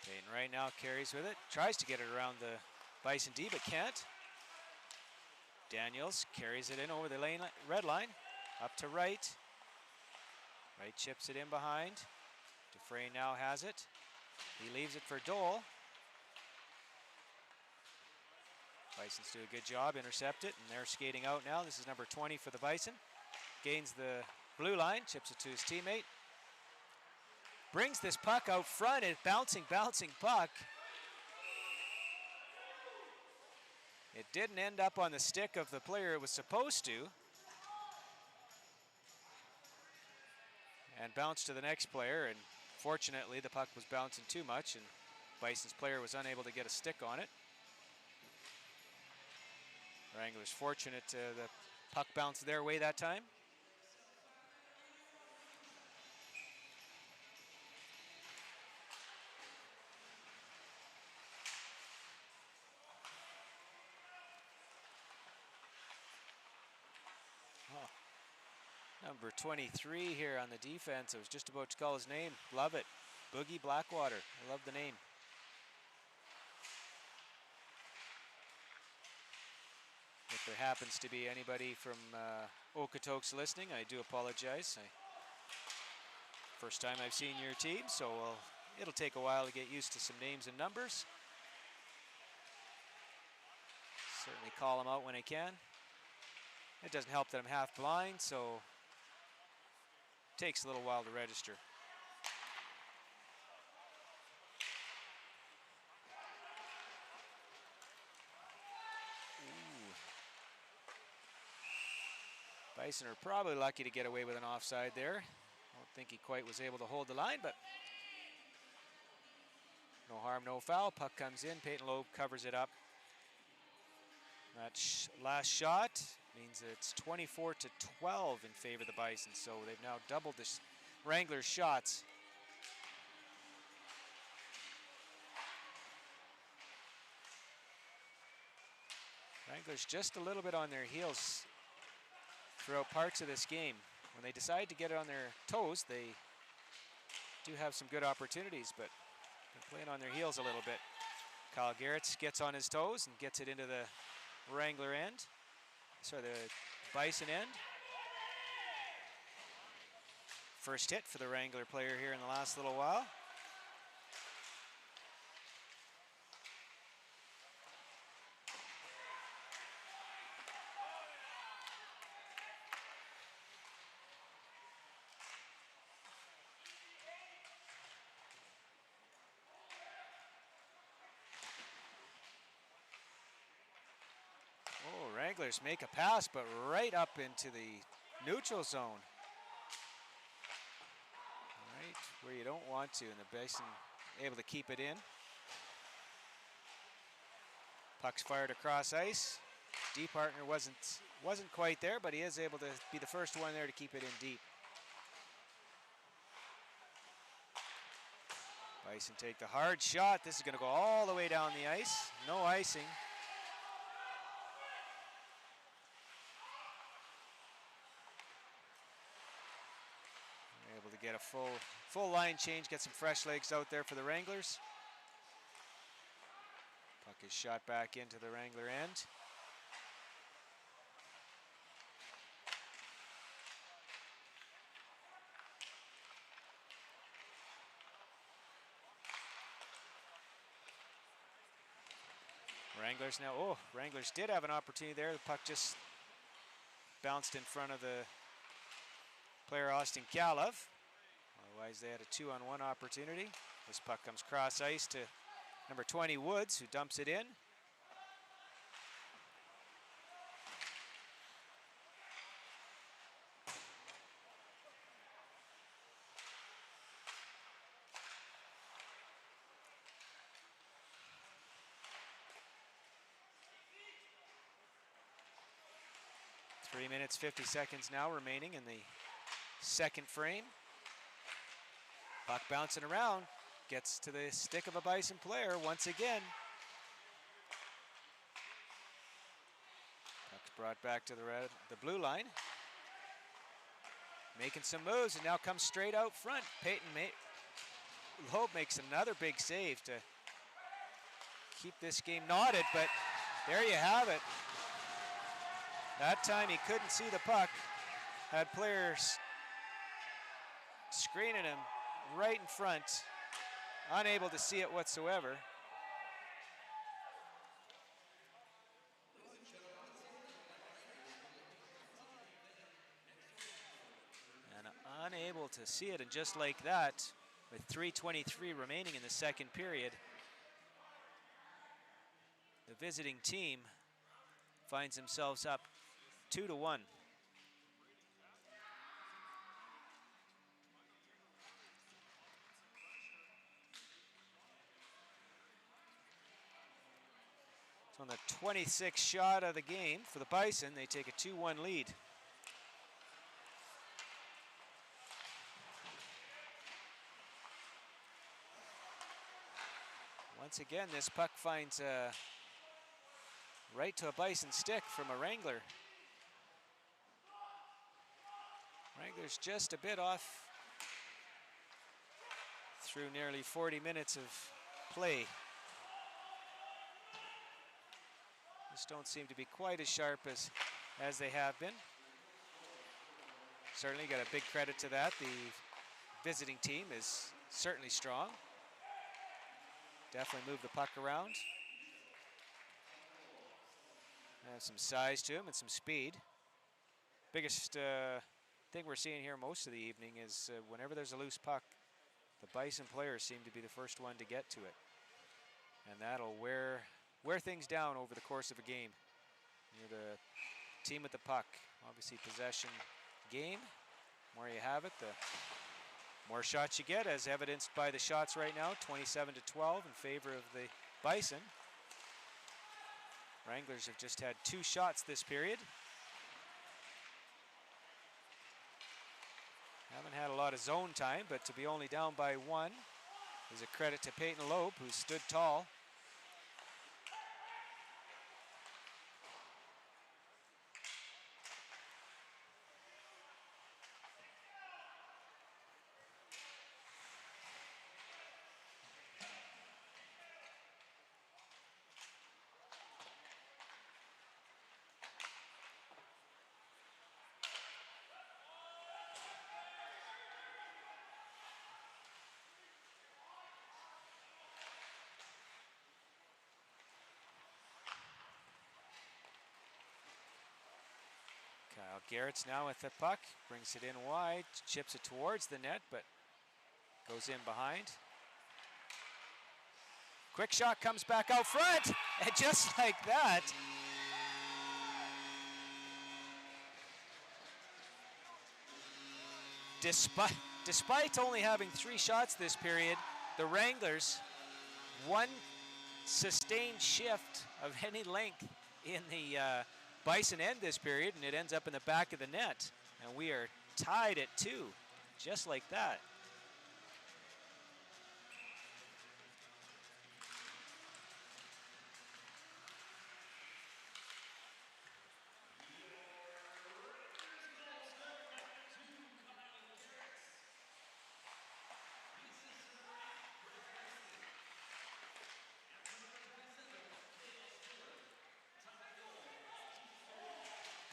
Peyton right now carries with it, tries to get it around the Bison D, but can't. Daniels carries it in over the red line, up to right. Right chips it in behind. Dufresne now has it. He leaves it for Dole. Bisons do a good job, intercept it, and they're skating out now. This is number 20 for the Bison. Gains the blue line, chips it to his teammate. Brings this puck out front, and bouncing puck. It didn't end up on the stick of the player it was supposed to. And bounced to the next player, and fortunately the puck was bouncing too much, and Bison's player was unable to get a stick on it. Wranglers fortunate the puck bounced their way that time. Number 23 here on the defense. I was just about to call his name. Love it. Boogie Blackwater. I love the name. If there happens to be anybody from Okotoks listening, I do apologize. First time I've seen your team, so it'll take a while to get used to some names and numbers. Certainly call them out when I can. It doesn't help that I'm half blind, so takes a little while to register. Ooh. Bison are probably lucky to get away with an offside there. I don't think he quite was able to hold the line, but no harm, no foul. Puck comes in. Peyton Loeb covers it up. That last shot means it's 24-12 in favor of the Bison, so they've now doubled the Wranglers' shots. Wranglers just a little bit on their heels throughout parts of this game. When they decide to get it on their toes, they do have some good opportunities, but they're playing on their heels a little bit. Kyle Garrett gets on his toes and gets it into the Wrangler end. Sorry, the Bison end. First hit for the Wrangler player here in the last little while. Oh, Wranglers make a pass, but right up into the neutral zone. Right where you don't want to, and the Bison able to keep it in. Puck's fired across ice. D partner wasn't quite there, but he is able to be the first one there to keep it in deep. Bison take the hard shot. This is going to go all the way down the ice. No icing. Able to get a full line change, get some fresh legs out there for the Wranglers. Puck is shot back into the Wrangler end. Wranglers now, oh, Wranglers did have an opportunity there. The puck just bounced in front of the player, Austin Kalov. Otherwise, they had a 2-on-1 opportunity. This puck comes cross ice to number 20, Woods, who dumps it in. Three minutes, 50 seconds now remaining in the second frame. Puck bouncing around, gets to the stick of a Bison player once again. Puck's brought back to the blue line. Making some moves and now comes straight out front. Peyton Loeb makes another big save to keep this game knotted, but there you have it. That time he couldn't see the puck. Had players screening him right in front, unable to see it whatsoever. And unable to see it, and just like that, with 3:23 remaining in the second period, the visiting team finds themselves up 2-1. So on the 26th shot of the game for the Bison, they take a 2-1 lead. Once again, this puck finds right to a Bison stick from a Wrangler. Wranglers just a bit off through nearly 40 minutes of play. Just don't seem to be quite as sharp as they have been. Certainly got a big credit to that. The visiting team is certainly strong. Definitely move the puck around. Have some size to him and some speed. Biggest thing we're seeing here most of the evening is whenever there's a loose puck, the Bison players seem to be the first one to get to it. And that'll wear things down over the course of a game. You're the team with the puck. Obviously possession game. The more you have it, the more shots you get, as evidenced by the shots right now, 27-12 in favor of the Bison. Wranglers have just had 2 shots this period. Haven't had a lot of zone time, but to be only down by 1 is a credit to Peyton Loeb, who stood tall. Kyle Garrett's now with the puck, brings it in wide, chips it towards the net, but goes in behind. Quick shot comes back out front, and just like that, despite only having 3 shots this period, the Wranglers, one sustained shift of any length in the Bison end this period, and it ends up in the back of the net. And we are tied at 2, just like that.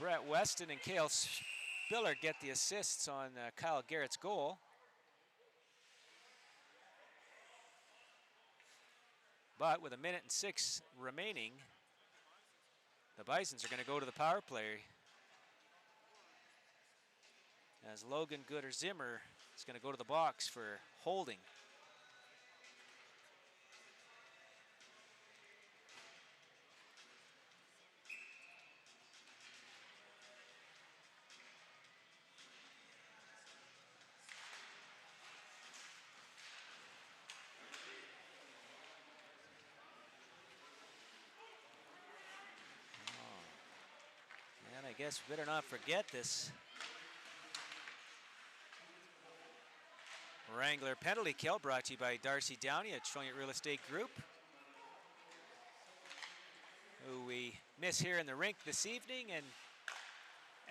Brett Weston and Cale Spiller get the assists on Kyle Garrett's goal. But with 1:06 remaining, the Bisons are going to go to the power play as Logan Gooder-Zimmer is going to go to the box for holding. And I guess we better not forget this Wrangler penalty kill, brought to you by Darcy Downey at Trilliant Real Estate Group, who we miss here in the rink this evening and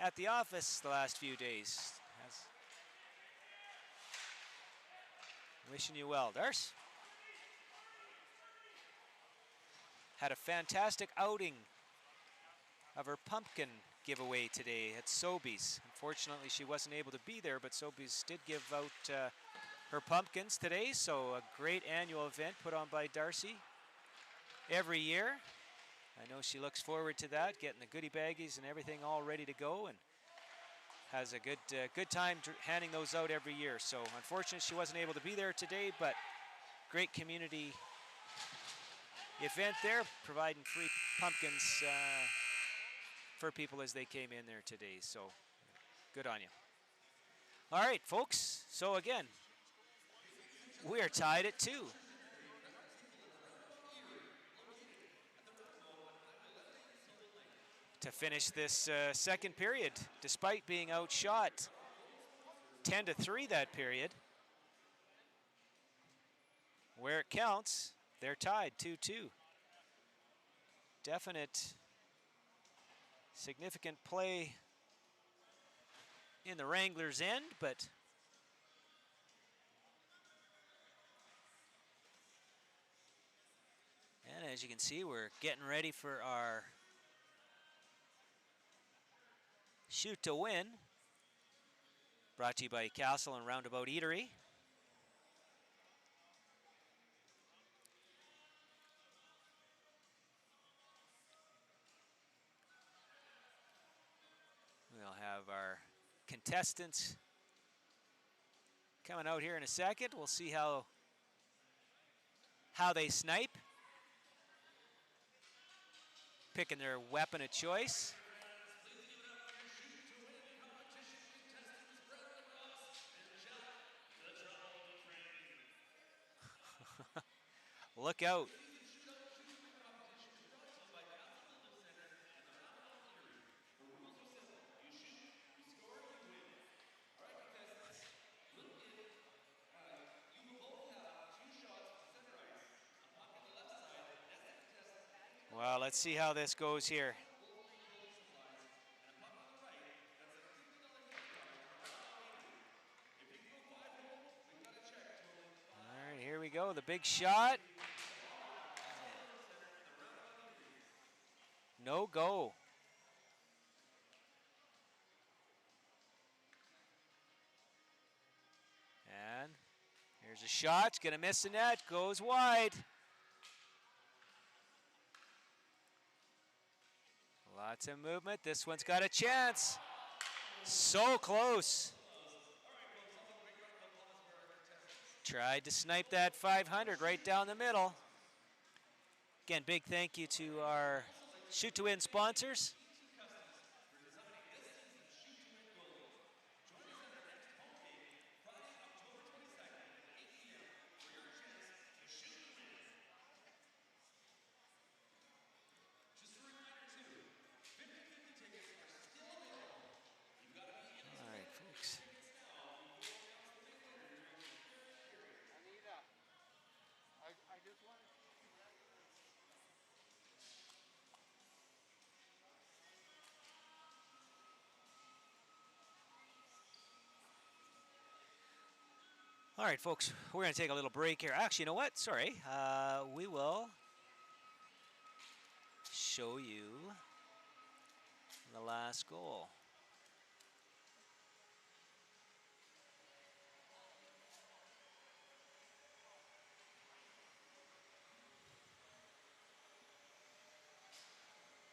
at the office the last few days. Wishing you well, Darce. Had a fantastic outing of her pumpkin giveaway today at Sobeys. Unfortunately, she wasn't able to be there, but Sobeys did give out her pumpkins today, so a great annual event put on by Darcy every year. I know she looks forward to that, getting the goodie baggies and everything all ready to go, and has a good time handing those out every year. So unfortunately, she wasn't able to be there today, but great community event there, providing free pumpkins for people as they came in there today. So good on you. All right, folks. So again, we are tied at 2. To finish this second period, despite being outshot 10-3 that period. Where it counts, they're tied 2-2. Definite significant play in the Wranglers' end, but and as you can see, we're getting ready for our Shoot to Win, brought to you by Castle and Roundabout Eatery. We'll have our contestants coming out here in a second. We'll see how they snipe, picking their weapon of choice. Look out. Well, let's see how this goes here. All right, here we go, the big shot. No go. And here's a shot, it's gonna miss the net, goes wide. Lots of movement, this one's got a chance. So close. Tried to snipe that 500 right down the middle. Again, big thank you to our Shoot to Win sponsors. All right, folks, we're going to take a little break here. Actually, you know what? Sorry. We will show you the last goal.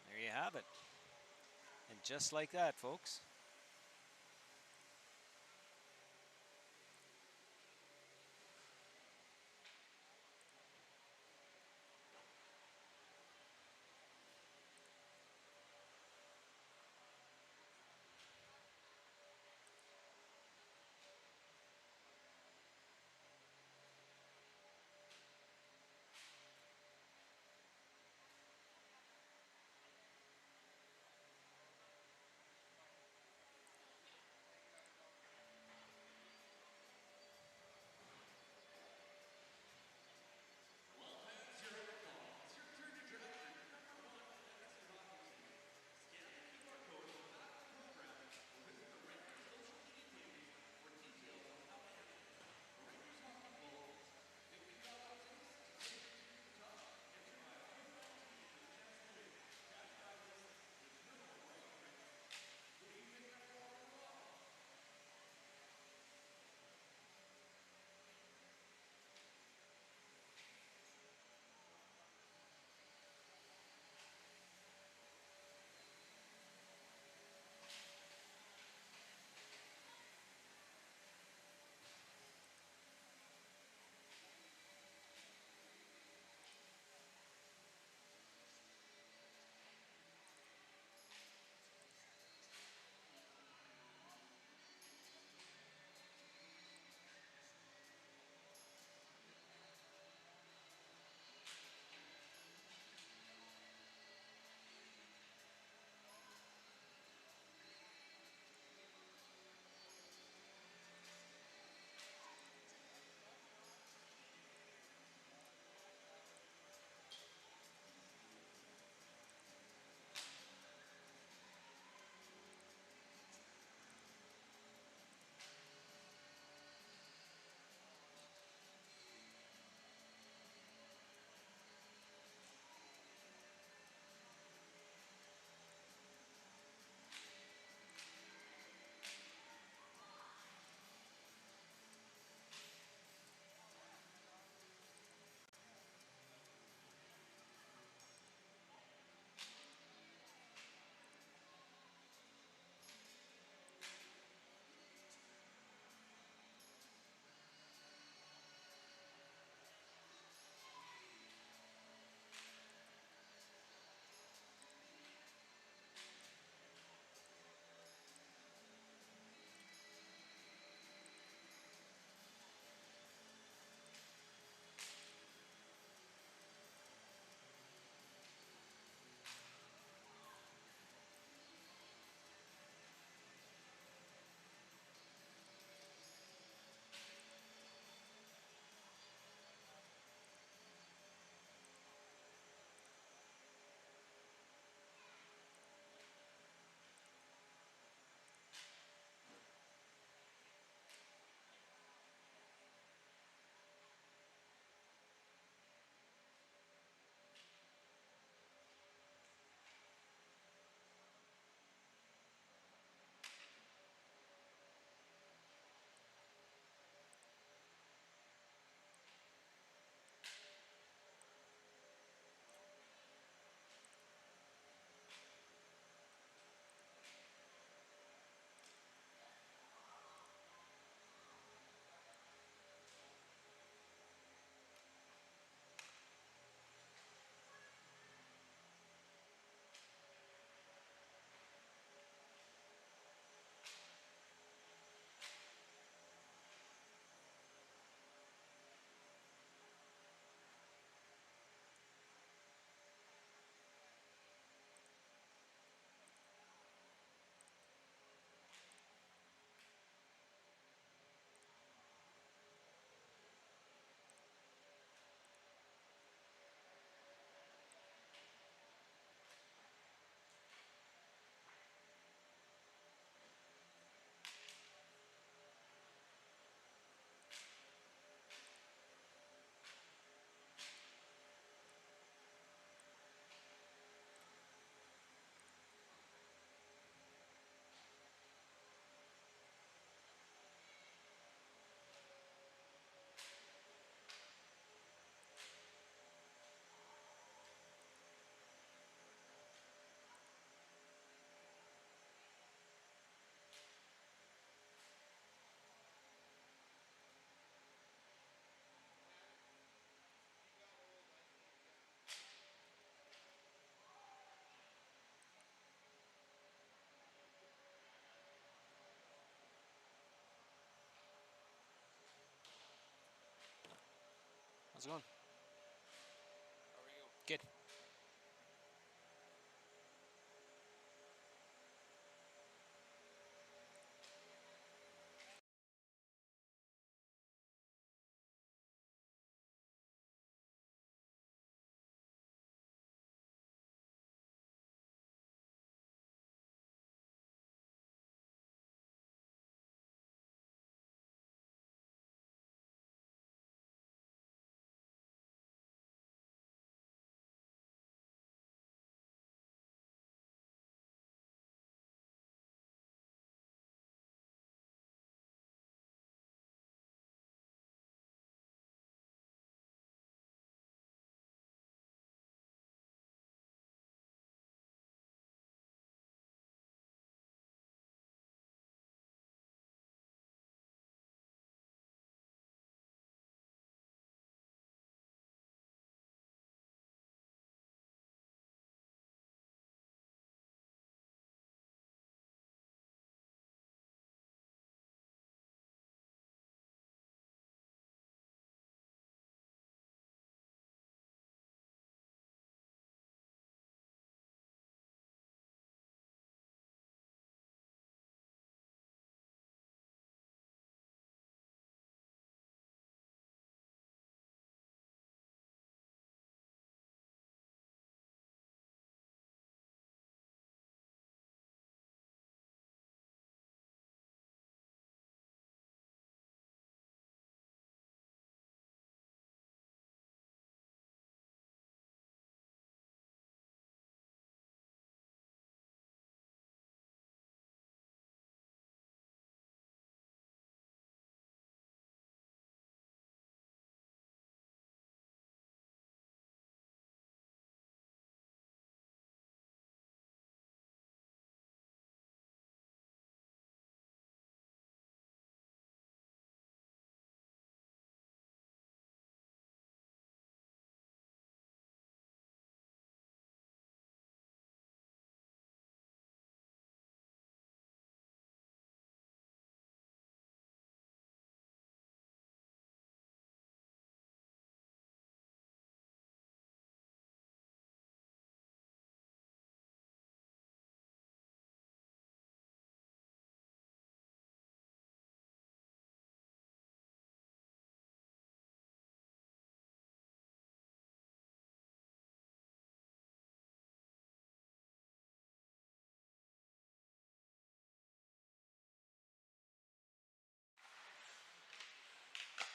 There you have it. And just like that, folks. How's it going? How are you? Good.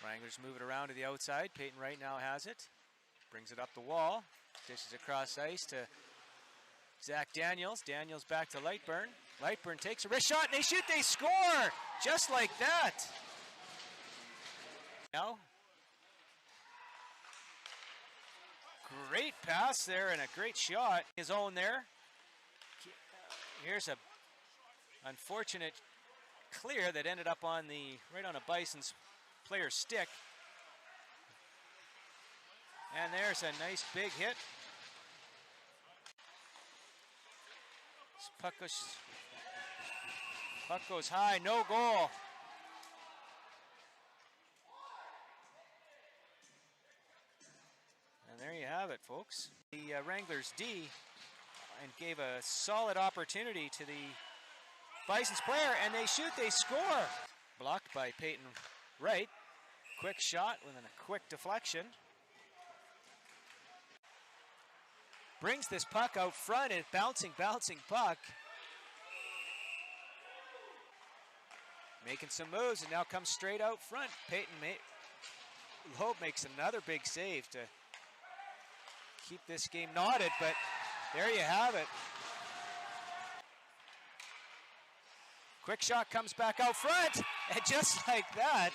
Wranglers move it around to the outside. Peyton Wright now has it. Brings it up the wall. Dishes across ice to Zach Daniels. Daniels back to Lightburn. Lightburn takes a wrist shot and they shoot, they score! Just like that. Now, great pass there and a great shot. His own there. Here's a unfortunate clear that ended up on right on a Bison's player's stick. And there's a nice big hit. This puck goes high, no goal. And there you have it, folks. The Wranglers D and gave a solid opportunity to the Bison's player, and they shoot, they score. Blocked by Peyton Wright. Quick shot with a quick deflection. Brings this puck out front, and bouncing puck. Making some moves, and now comes straight out front. Peyton Loeb makes another big save to keep this game knotted, but there you have it. Quick shot comes back out front, and just like that,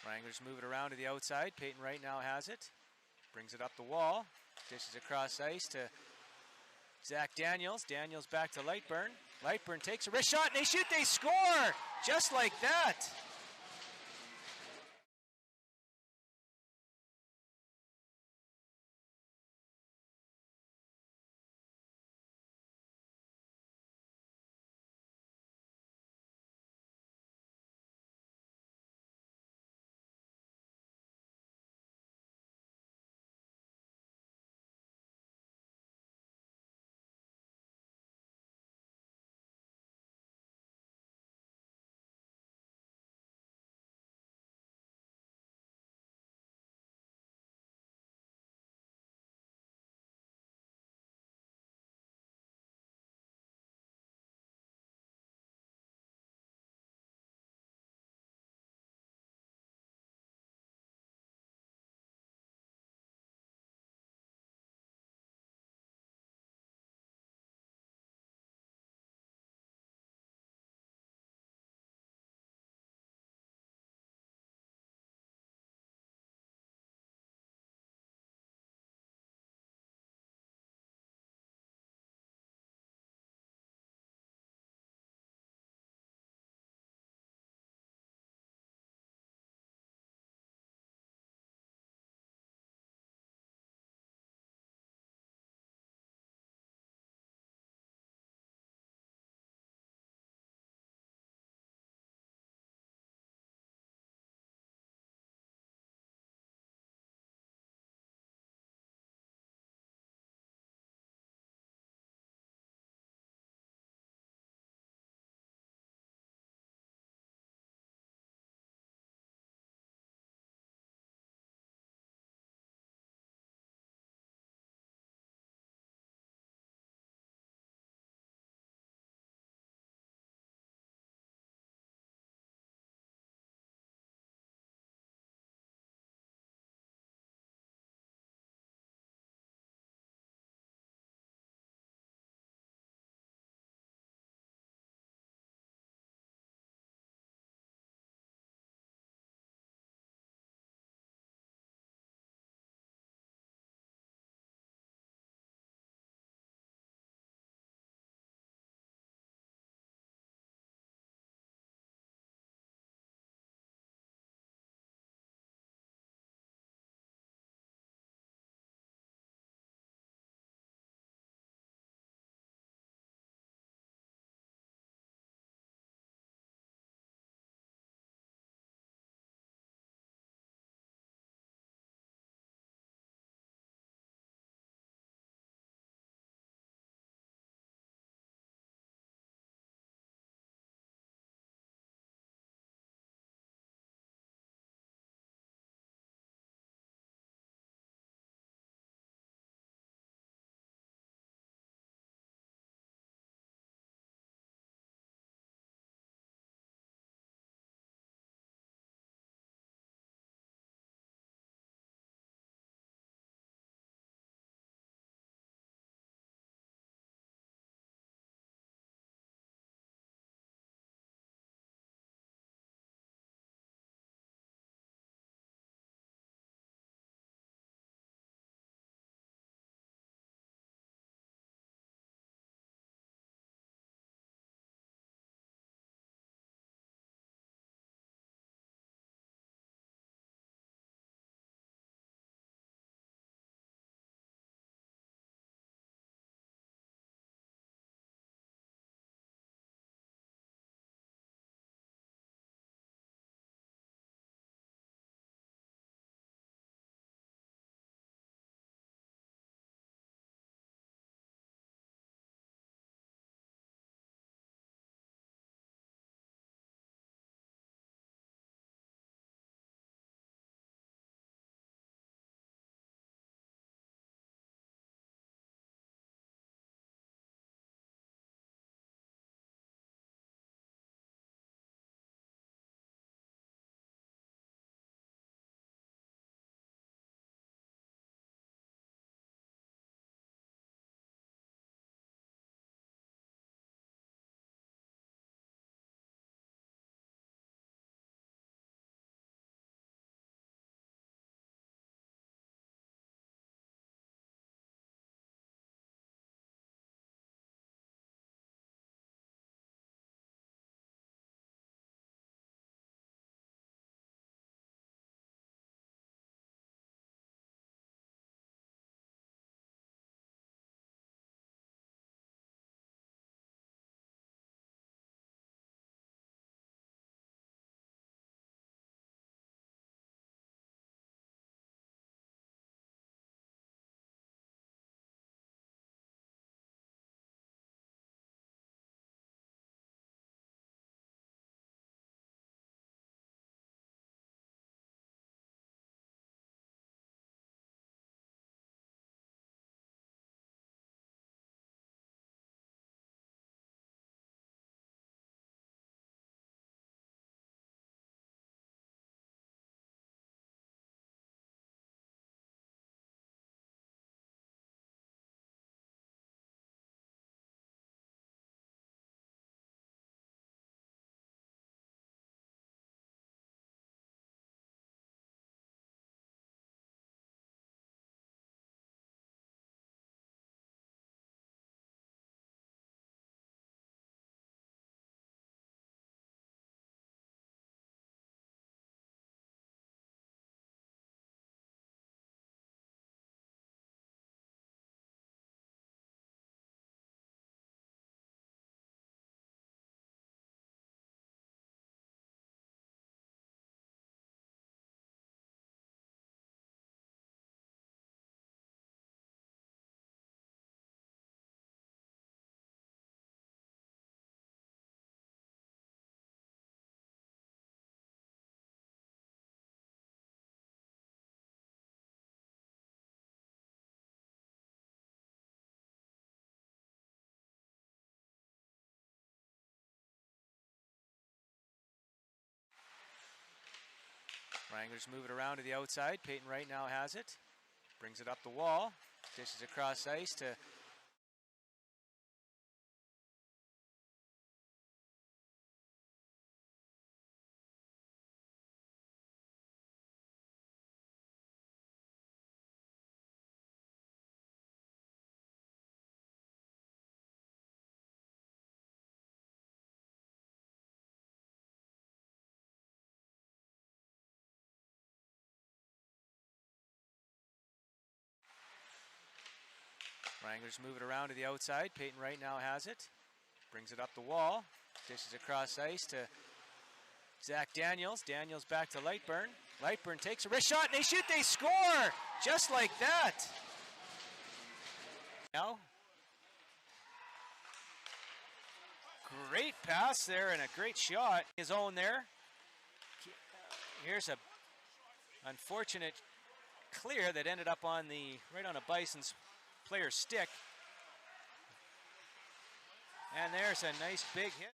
Wranglers move it around to the outside. Peyton Wright now has it. Brings it up the wall. Dishes across ice to Zach Daniels. Daniels back to Lightburn. Lightburn takes a wrist shot and they shoot, they score! Just like that. Wranglers move it around to the outside. Peyton Wright now has it. Brings it up the wall. Dishes across ice to Wranglers move it around to the outside. Peyton Wright now has it. Brings it up the wall. Dishes across ice to Zach Daniels. Daniels back to Lightburn. Lightburn takes a wrist shot and they shoot, they score! Just like that. Now, great pass there and a great shot. His own there. Here's a unfortunate clear that ended up on right on a Bison's player's stick. And there's a nice big hit.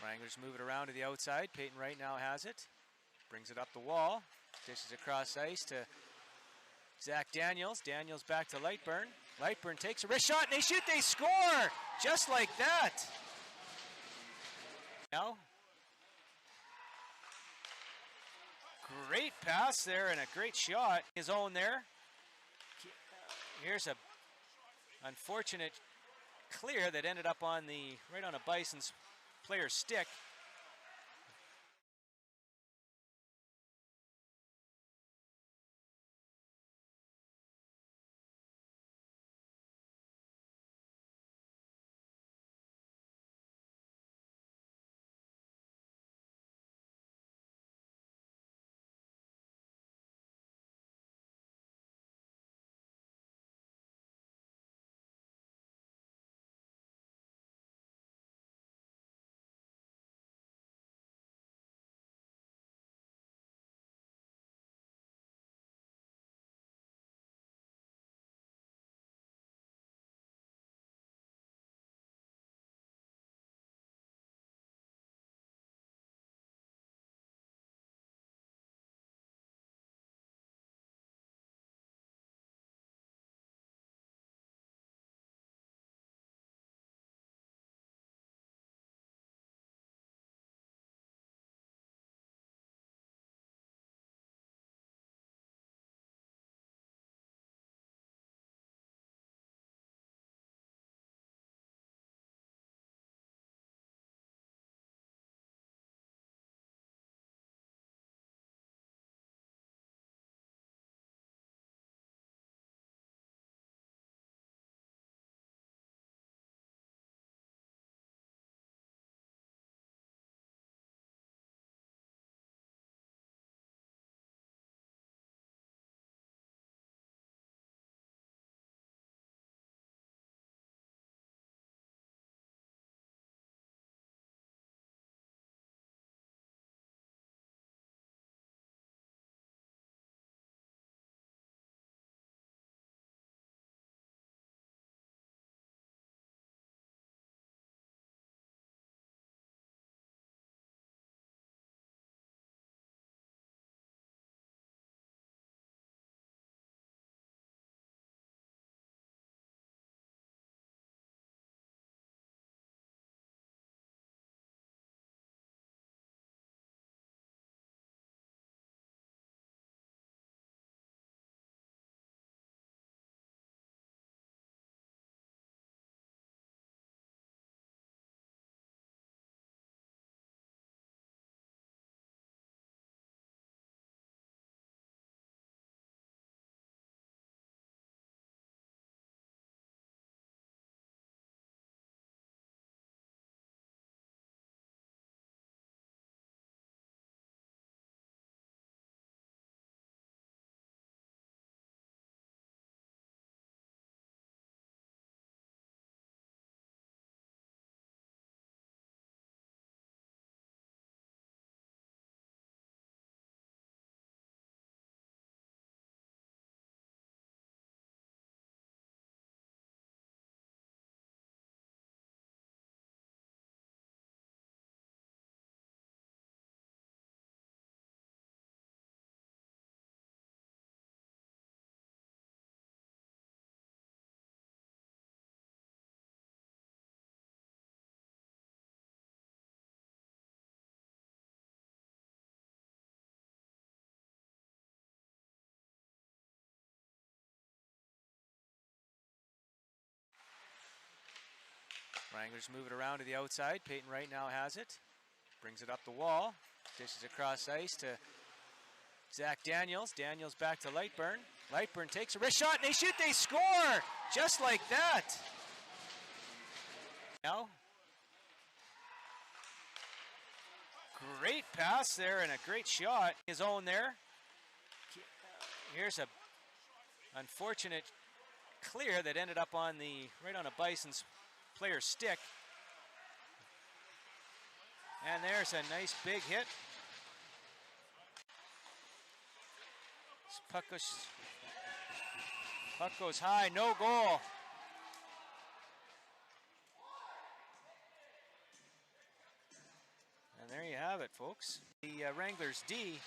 Wranglers move it around to the outside. Peyton Wright now has it. Brings it up the wall. Dishes across ice to Zach Daniels. Daniels back to Lightburn. Lightburn takes a wrist shot and they shoot, they score! Just like that. Now, great pass there and a great shot. His own there. Here's a unfortunate clear that ended up on the right on a Bison's player's stick. Wranglers move it around to the outside. Peyton Wright now has it. Brings it up the wall. Dishes across ice to Zach Daniels. Daniels back to Lightburn. Lightburn takes a wrist shot and they shoot, they score! Just like that. Now, great pass there and a great shot. His own there. Here's a unfortunate clear that ended up on the right on a Bison's player's stick. And there's a nice big hit. This puck goes high, no goal. have it, folks. The Wranglers D.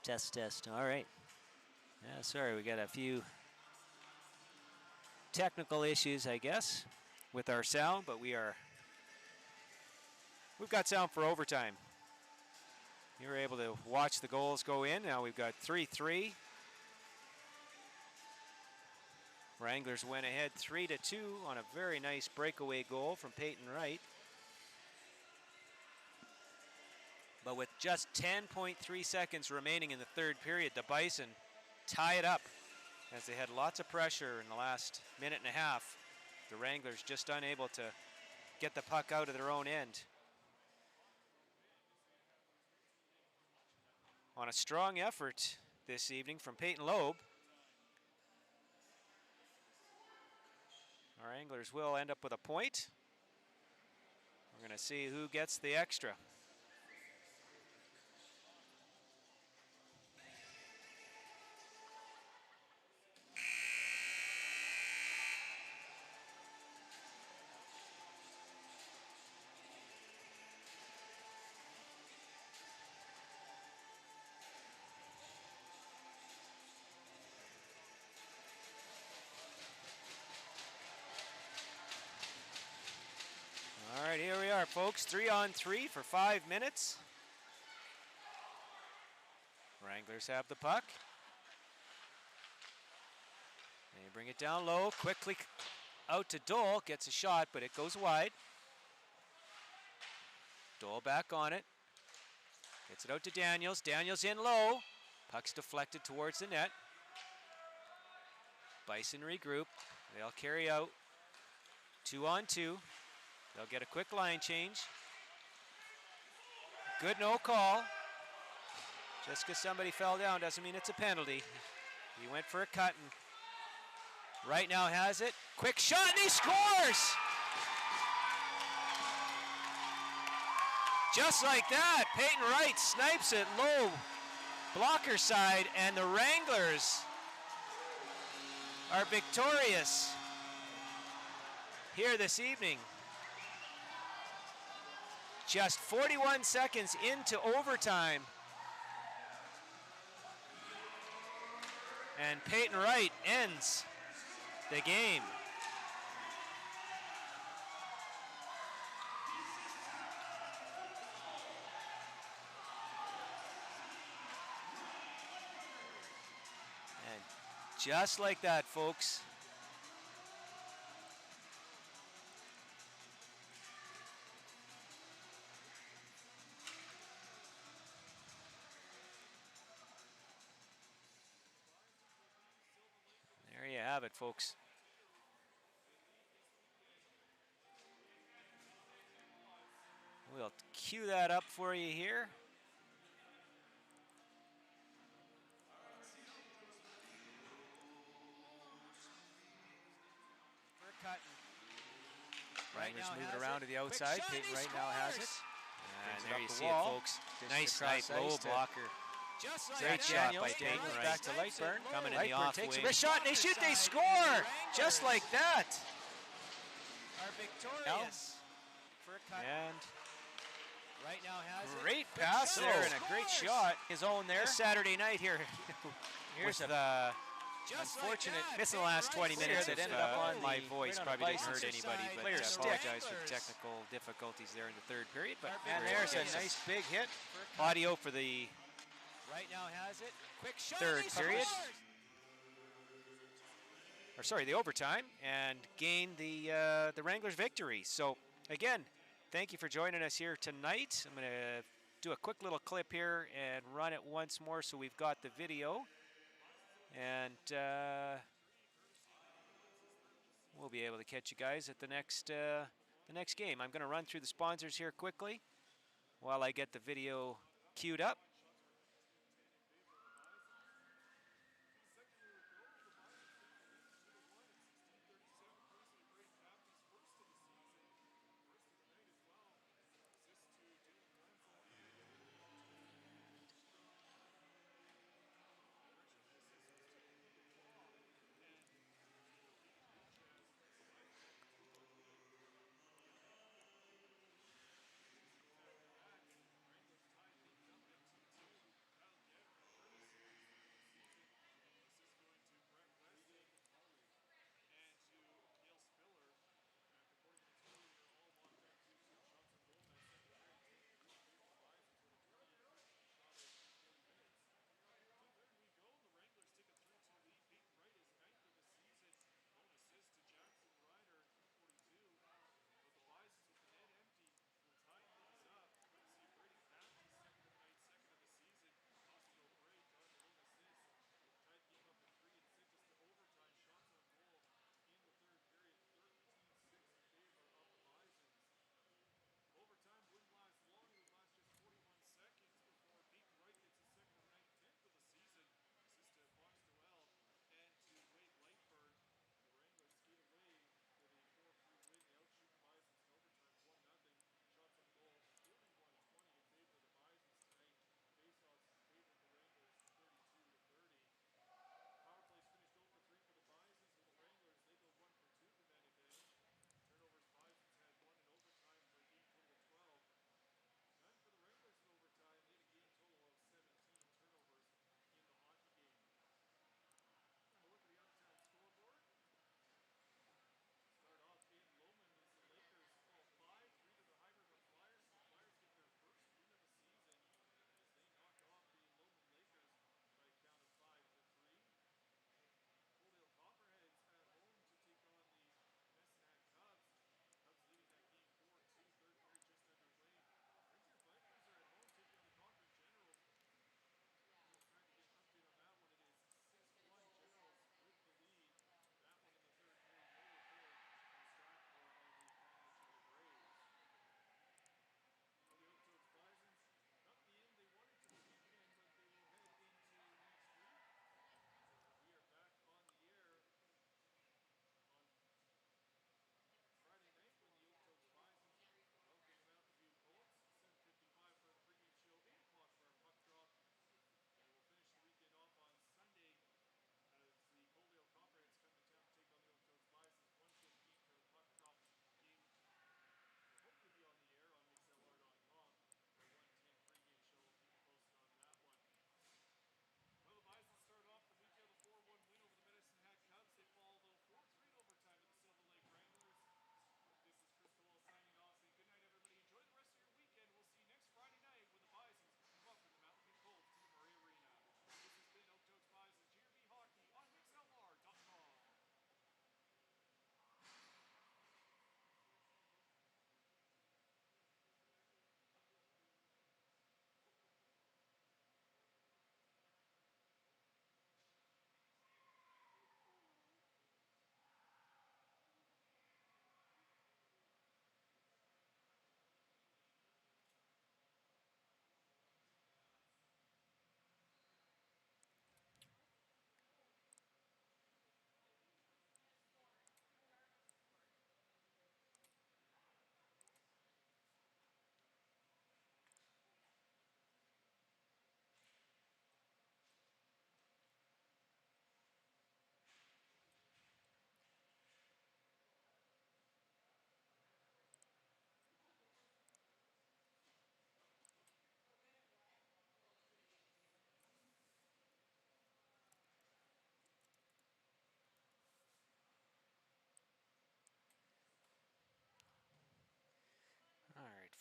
Test. All right. Yeah, sorry, we got a few technical issues, I guess, with our sound, but we've got sound for overtime. You were able to watch the goals go in. Now we've got 3-3. Wranglers went ahead 3-2 on a very nice breakaway goal from Peyton Wright. But with just 10.3 seconds remaining in the third period, the Bison tie it up as they had lots of pressure in the last minute and a half. The Wranglers just unable to get the puck out of their own end. On a strong effort this evening from Peyton Loeb, our Wranglers will end up with a point. We're going to see who gets the extra. All right, here we are, folks. 3-on-3 for 5 minutes. Wranglers have the puck. They bring it down low, quickly out to Dole. Gets a shot, but it goes wide. Dole back on it. Gets it out to Daniels. Daniels in low. Puck's deflected towards the net. Bison regroup. They'll carry out 2-on-2. They'll get a quick line change. Good no call. Just because somebody fell down doesn't mean it's a penalty. He went for a cut and right now has it. Quick shot and he scores! Just like that, Peyton Wright snipes it low blocker side and the Wranglers are victorious here this evening. Just 41 seconds into overtime. And Peyton Wright ends the game. And just like that, folks. There you have it, folks. We'll cue that up for you here. Wranglers move it around to the outside. Peyton Wright now has it. And there you see it, folks. Nice snipe, low blocker. Great shot by Peyton Wright. Back to Lightburn. Coming in the off wing. Takes a wrist shot and they shoot, they score! Just like that. Are victorious. And right now has great pass there and a great shot. His own there. This Saturday night here. Here's the unfortunate miss in the last 20 minutes that ended up on my voice. Probably didn't hurt anybody, but I apologize for the technical difficulties there in the third period. But and there's a nice big hit. Audio for the right now has it. Quick shot. Third period. Or sorry, the overtime, and gained the Wranglers victory. So again, thank you for joining us here tonight. I'm going to do a quick little clip here and run it once more so we've got the video. And we'll be able to catch you guys at the next game. I'm going to run through the sponsors here quickly while I get the video queued up.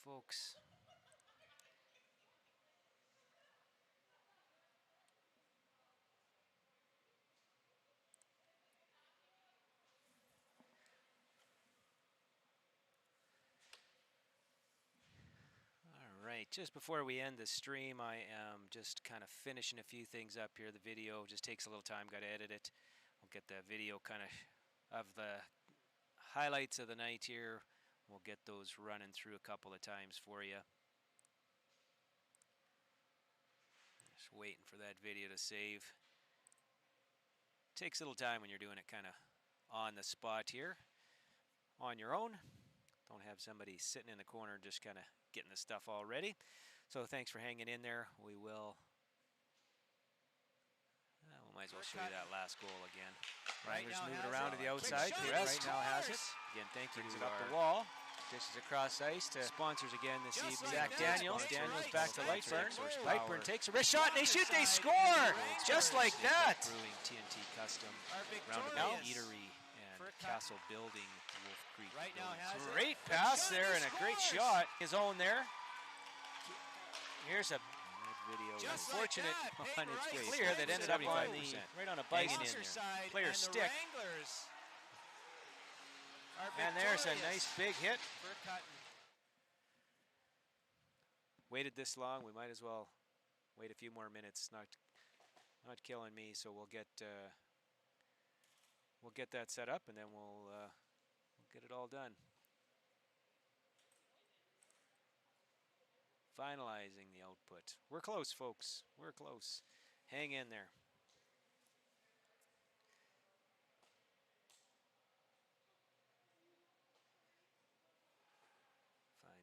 folks. All right, just before we end the stream, I am just kind of finishing a few things up here. The video just takes a little time, got to edit it. We'll get the video kind of the highlights of the night here. We'll get those running through a couple of times for you. Just waiting for that video to save. Takes a little time when you're doing it kind of on the spot here, on your own. Don't have somebody sitting in the corner just kind of getting the stuff all ready. So thanks for hanging in there. We will, we might as well show you that last goal again. Wranglers move it around to the outside. Right now has it. Again, thank you to up the wall. Dishes across ice to sponsors again this evening. Zach Daniels. Daniels back to Lightburn. Lightburn takes a wrist shot and they shoot. They score just like that. Brewing TNT Custom Roundabout Eatery and Castle Building, Wolf Creek. Great pass there and a great shot. His own there. Here's a video. Unfortunate on its way. Clear that ended up on the right on a Bison in there. Player stick. And there's a nice big hit. Waited this long, we might as well wait a few more minutes. Not killing me, so we'll get that set up and then we'll get it all done. Finalizing the output. We're close, folks. We're close. Hang in there.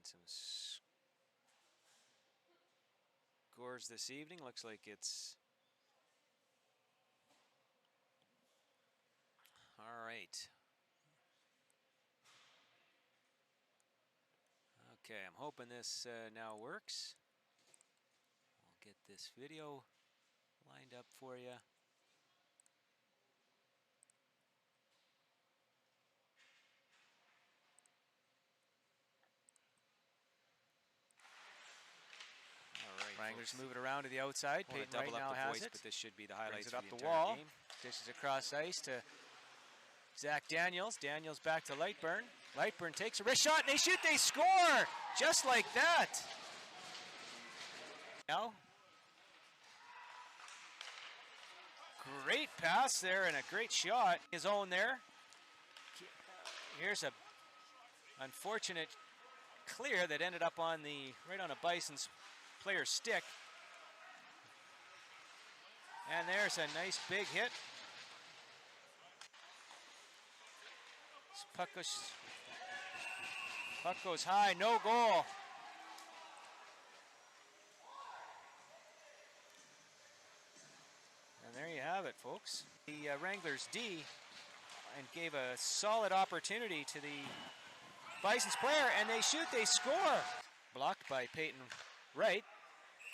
Some scores this evening. Looks like it's all right. Okay, I'm hoping this now works. We'll get this video lined up for you. Wranglers move it around to the outside. Peyton right now has it, but this should be the highlights of the wall. Game. Dishes across ice to Zach Daniels. Daniels back to Lightburn. Lightburn takes a wrist shot and they shoot. They score just like that. Now, great pass there and a great shot. His own there. Here's a unfortunate clear that ended up on the right on a Bison's player stick. And there's a nice big hit. This puck goes high, no goal. And there you have it, folks. The Wranglers D and gave a solid opportunity to the Bison's player, and they shoot, they score. Blocked by Peyton Wright.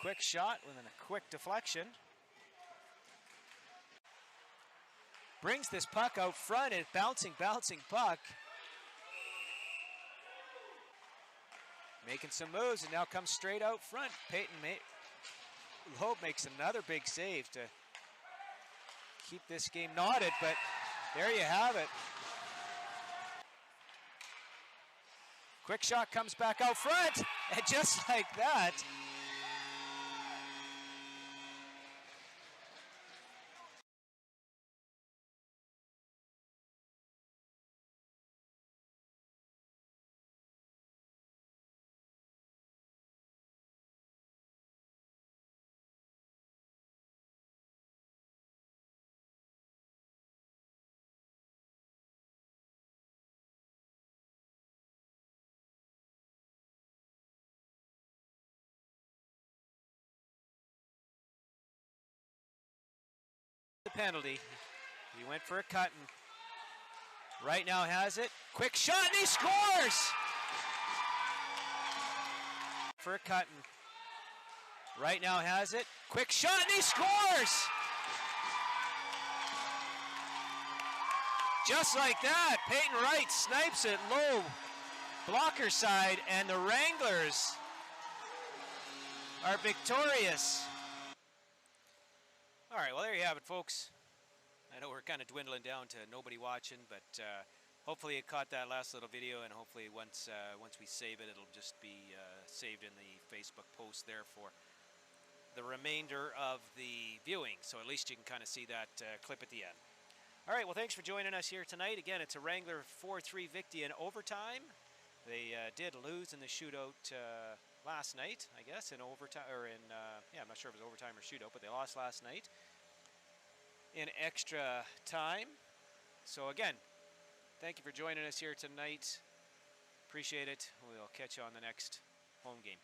Quick shot with a quick deflection. Brings this puck out front and bouncing puck. Making some moves and now comes straight out front. Peyton Loeb makes another big save to keep this game knotted, but there you have it. Quick shot comes back out front, and just like that, the penalty. He went for a cut and right now has it. Quick shot and he scores! For a cut and right now has it. Quick shot and he scores! Just like that, Peyton Wright snipes it low blocker side, and the Wranglers are victorious. All right, well, there you have it, folks. I know we're kind of dwindling down to nobody watching, but hopefully you caught that last little video, and hopefully once we save it, it'll just be saved in the Facebook post there for the remainder of the viewing, so at least you can kind of see that clip at the end. All right, well, thanks for joining us here tonight. Again, it's a Wrangler 4-3 victory in overtime. They did lose in the shootout last night, I guess, in overtime, or in, yeah, I'm not sure if it was overtime or shootout, but they lost last night in extra time. So again, thank you for joining us here tonight. Appreciate it. We'll catch you on the next home game.